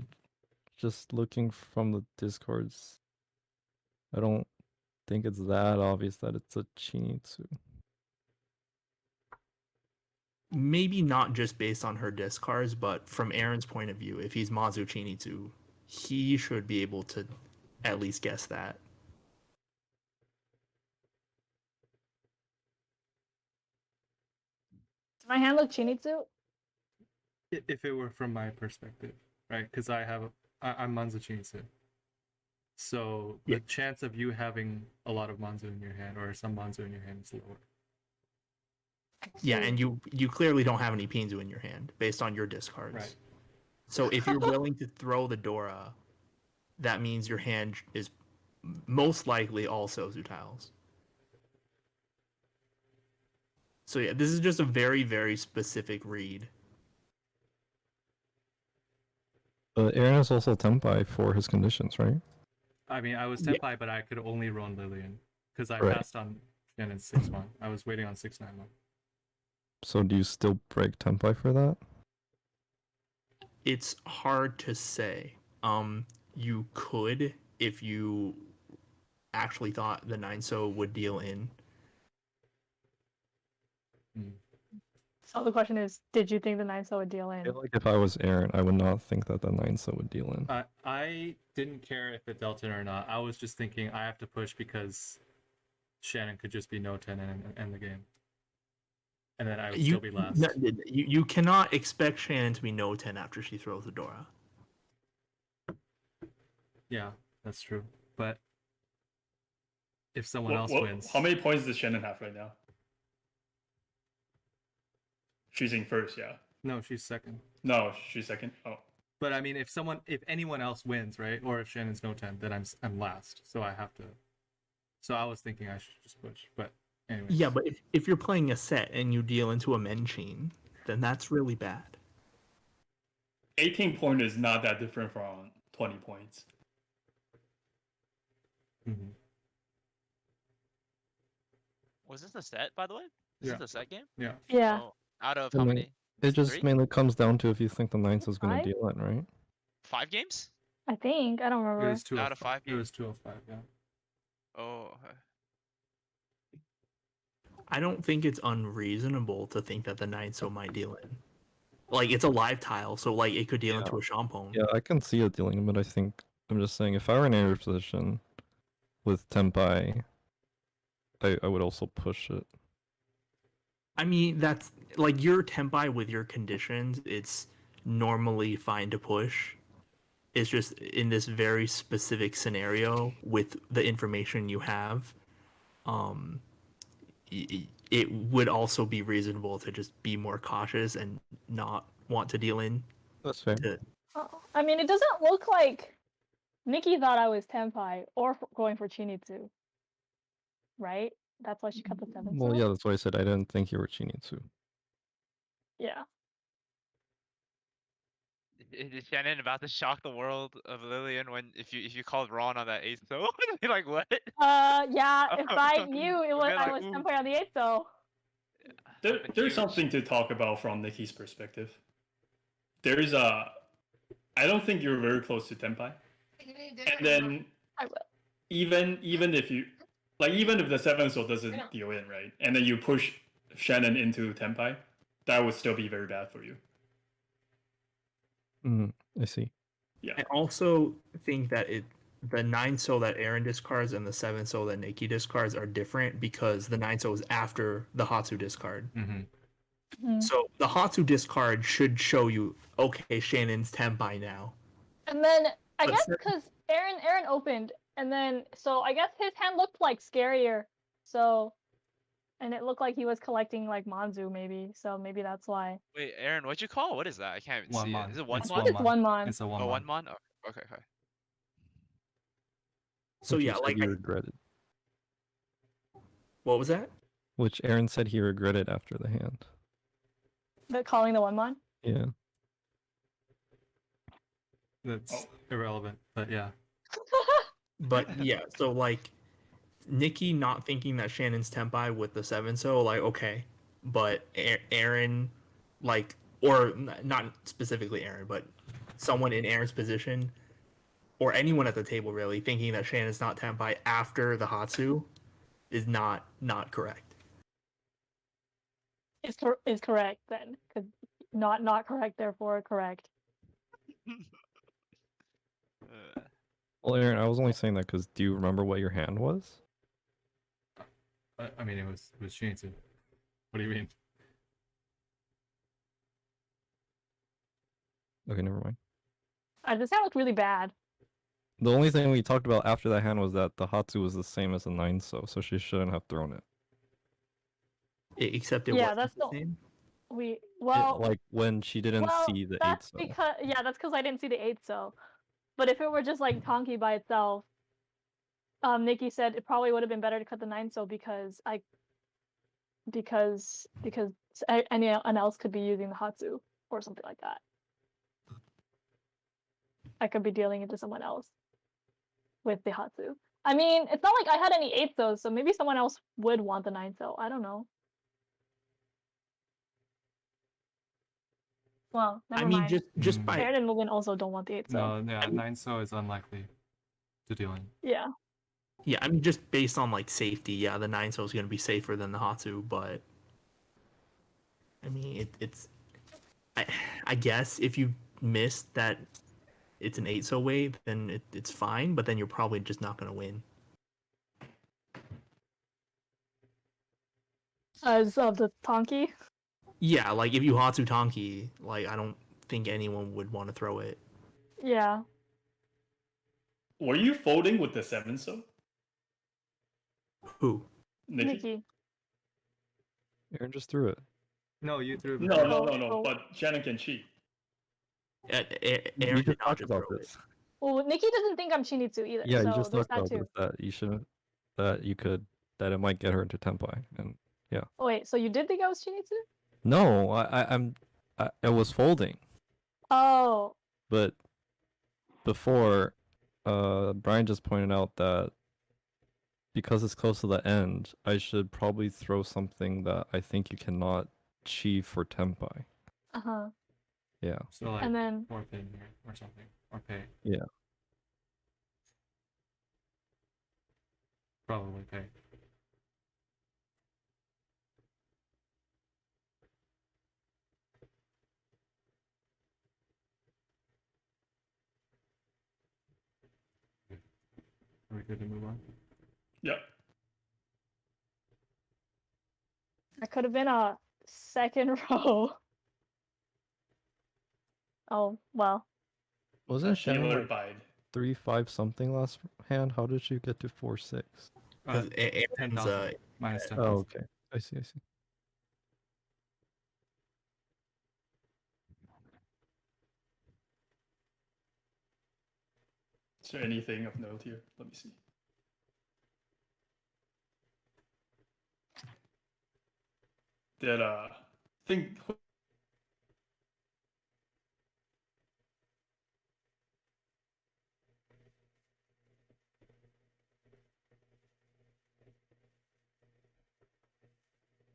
just looking from the discords. I don't think it's that obvious that it's a Chinitsu. Maybe not just based on her discards, but from Aaron's point of view, if he's Manzu Chinitsu, he should be able to at least guess that. Does my hand look Chinitsu? If it were from my perspective, right? Because I'm Manzu Chinitsu. So the Yeah. chance of you having a lot of Manzu in your hand or some Manzu in your hand is lower. Yeah, and you clearly don't have any Pinzu in your hand based on your discards. Right. So if you're willing to throw the Dora, that means your hand is most likely all Sozu tiles. So yeah, this is just a very, very specific read. Aaron is also Tenpai for his conditions, right? I mean, I was Yeah. Tenpai, but I could only run Lillian because I Right. passed on Shannon's 6-1. I was waiting on 6-9-1. So do you still break Tenpai for that? It's hard to say. You could if you actually thought the 9-so would deal in. So the question is, did you think the 9-so would deal I in? feel like if I was Aaron, I would not think that the 9-so would deal in. I didn't care if it dealt in or not. I was just thinking I have to push because Shannon could just be no 10 and end the game. And then I would still be last. You cannot expect Shannon to be no 10 after she throws the Dora. Yeah, that's true. But if someone else wins. How many points does Shannon have right now? She's in first, yeah. No, she's second. No, she's second. Oh. But I mean, if anyone else wins, right, or if Shannon's no 10, then I'm last, so I have to. So I was thinking I should just push, but anyway. Yeah, but if you're playing a set and you deal into a Menchin, then that's really bad. 18 point is not that different from 20 points. Mhm. Was this a set, by the way? This Yeah. is a set game? Yeah. Yeah. Oh, out of I how mean, many? It just 3? mainly comes down to if you think the 9-so is going Five? to deal in, right? 5 games? I think. I don't It remember. was 205. Out of 5 It was 205. Yeah. Oh, okay. I don't think it's unreasonable to think that the 9-so might deal in. Like, it's a live tile, so like it could deal Yeah. into a Champon. Yeah, I can see it dealing, but I'm just saying, if I were in Aaron's position with Tenpai, I would also push it. I mean, that's like your Tenpai with your conditions, it's normally fine to push. It's just in this very specific scenario with the information you have, it would also be reasonable to just be more cautious and not want to deal in. That's fair. Oh, I mean, it doesn't look like Nicky thought I was Tenpai or going for Chinitsu. Right? That's why she cut the 7-so? Well, yeah, that's why I said I didn't think you were Chinitsu. Yeah. Is Shannon about to shock the world of Lillian when if you called Ron on that 8-so? Be like, what? Yeah, if I knew it was We'll be I like, was "Ooh." Tenpai on the 8-so. There's something to talk about from Nicky's perspective. there's a. I don't think you're very close to Tenpai. And then I will. even if you even if the 7-soul doesn't deal in, right? And then you push Shannon into Tenpai, that would still be very bad for you. I see. Yeah. I also think that the 9-soul that Aaron discards and the 7-soul that Nicky discards are different because the 9-soul is after the Hatsu discard. Mm-hmm. Mhm. So the Hatsu discard should show you, okay, Shannon's Tenpai now. And then I But guess seven- because Aaron opened, and then so I guess his hand looked like scarier. So, and it looked like he was collecting like Manzu maybe. So maybe that's why. Wait, Aaron, what'd you call? What is that? I can't even One see mon. it. Is it one It's I mon? think it's one mon. It's a one Oh, mon. one mon? Oh, okay, okay. So Which you yeah, said like he regretted. what was that? Which Aaron said he regretted after the hand. But calling the one mon. Yeah. That's irrelevant, but yeah. But yeah, so like Nicky not thinking that Shannon's Tenpai with the 7-soul, like okay, but Aaron, like, or not specifically Aaron, but someone in Aaron's position, or anyone at the table really thinking that Shannon's not Tenpai after the Hatsu is not correct. Is correct then, because not correct, therefore correct. Well, Aaron, I was only saying that because do you remember what your hand was? I mean, it was Shinitsu. What do you mean? Okay, never mind. This hand looked really bad. The only thing we talked about after that hand was that the Hatsu was the same as the 9-so, so she shouldn't have thrown it. Except it Yeah, wasn't that's the the- same. Like when she didn't see the 8-so. that's because I didn't see the 8-so. But if it were just like Tonki by itself, Nikki said it probably would have been better to cut the 9-so because anyone else could be using the Hatsu or something like that. I could be dealing it to someone else with the Hatsu. I mean, it's not like I had any 8-sos, so maybe someone else would want the 9-so. I don't know. Well, never I mean, mind. just by Aaron and Logan also don't want the 8-so. No, yeah, 9-so is unlikely to deal in. Yeah. yeah, I mean just based on like safety, yeah, the 9-soul is going to be safer than the Hatsu, but I mean it's I guess if you missed that it's an 8-so wave, then it's fine, but then you're probably just not going to win. As of the Tonki. Yeah, like if you Hatsu Tonki, like I don't think anyone would want to throw it. Yeah. Were you folding with the 7-so, Who? Nicky? Nikki. Aaron just threw it. No, you threw. No. Oh. But Shannon can cheat. You Aaron just did not talked just about throw it. this. Well, Nikki doesn't think I'm Shinitsu either. Yeah, so you just there's talked that about too. this, that you shouldn't, that you could, that it might get her into Tenpai, and Oh, wait, so you did think I was Shinitsu? no, I was folding, Oh. but before, Brian just pointed out that because it's close to the end, I should probably throw something that I think you cannot achieve for Tenpai. Uh-huh. Yeah. So like And then 4 pin here or something, or pay. Yeah. Probably pay. Are we good to move on? Yep. I could have been a second row. Oh, well. Wasn't Shannon Healer like bide. 3-5 something last hand? How did she get to 4-6? Because Aaron's 10,000 minus 10,000. Oh, okay. I see. Is there anything of note here? Let me see. Did think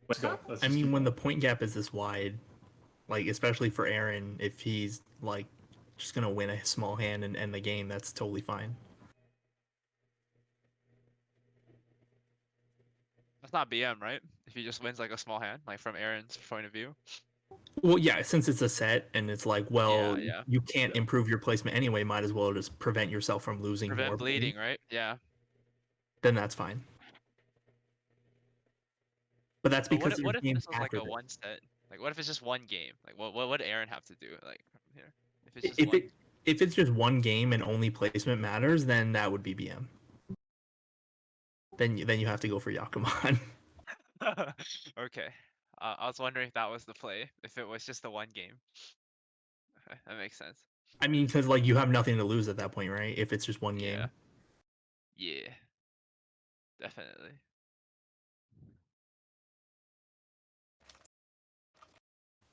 let's go. Let's I just mean, keep when the going. point gap is this wide, Like especially for Aaron, if he's like just gonna win a small hand and end the game, that's totally fine. That's not BM, right? If he just wins like a small hand, like from Aaron's point of view. Well, yeah, since it's a set and it's like, well, Yeah. you can't improve your placement anyway, might as well just prevent yourself from losing more. Prevent bleeding, points. right? Yeah. Then that's fine. But that's But because what there's if games this was like after a this. one set? Like what if it's just one game? Like what would Aaron have to do like from here? If it's just If one. it's just one game and only placement matters, then that would be BM. Then you have to go for Yakuman. Okay. I was wondering if that was the play. If it was just the one game. Okay, that makes sense. I mean, because like you have nothing to lose at that point, right? If it's just one game. Yeah. Yeah. Definitely.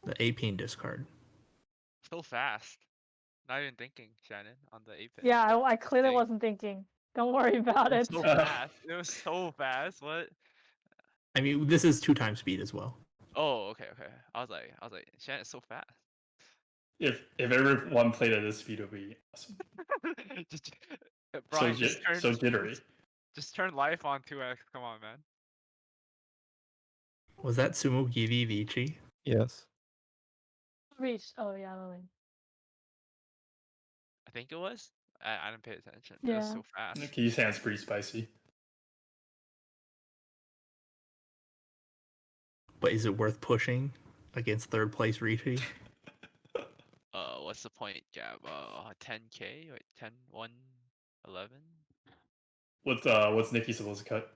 The 8 pin discard. So fast. Not even thinking, Shannon, on the 8-pin. Yeah, I clearly Dang. wasn't thinking. Don't worry about It it. was so fast. It was so fast. What? I mean, this is 2 times speed as well. Oh, okay. I was like, Shannon's so fast. If everyone played at this speed, it would be awesome. Just, Brian, So jittery. Just turn life on 2x. Come on, man. Was that Sumo Giri Vici? Yes. Reached. Oh yeah, Lily. I think it was. I didn't pay attention. It was Yeah. so fast. Nicky's hand's pretty spicy. But is it worth pushing against third place Ricci? What's the point, Gab? 10k? Wait, 10, 1, 11? What's Nicky supposed to cut?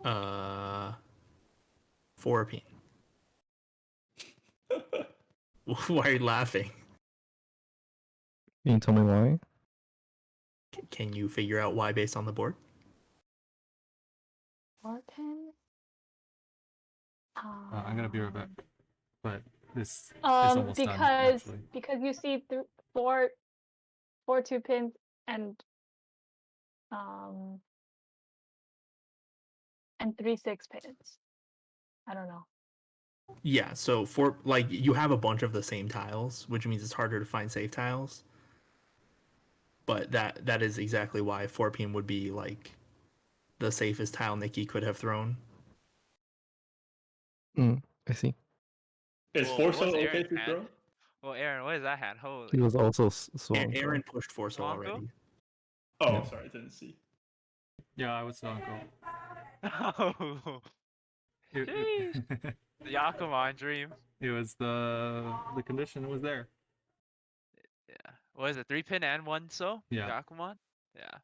Uh, 4 pin. Why are you laughing? Can you tell me why? Can you figure out why based on the board? 4-pin. I'm gonna be right back, but this is almost done, actually. because you see four 2-pins and 3 6-pins. I don't know. Yeah, so for like you have a bunch of the same tiles, which means it's harder to find safe tiles. But that is exactly why 4 pin would be like the safest tile Nicky could have thrown. I see. Is Well, 4 what's so okay Aaron's to hand? throw? Well, Aaron, what is that hand? Holy. He was also swung. Aaron pushed 4 so Swonko? already. Oh, Yeah. sorry, I didn't see. Yeah, I was Uncle. Oh, the Yakuman dream. It was the condition was there. Yeah. What is it? 3-pin and 1 so? Yeah. Yakuman? Yeah.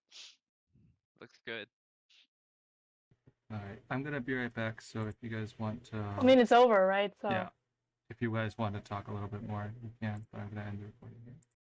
Looks good. All right, I'm gonna be right back. So if you guys want to, I mean, it's over, right? So. yeah, if you guys want to talk a little bit more, you can. But I'm gonna end the recording here.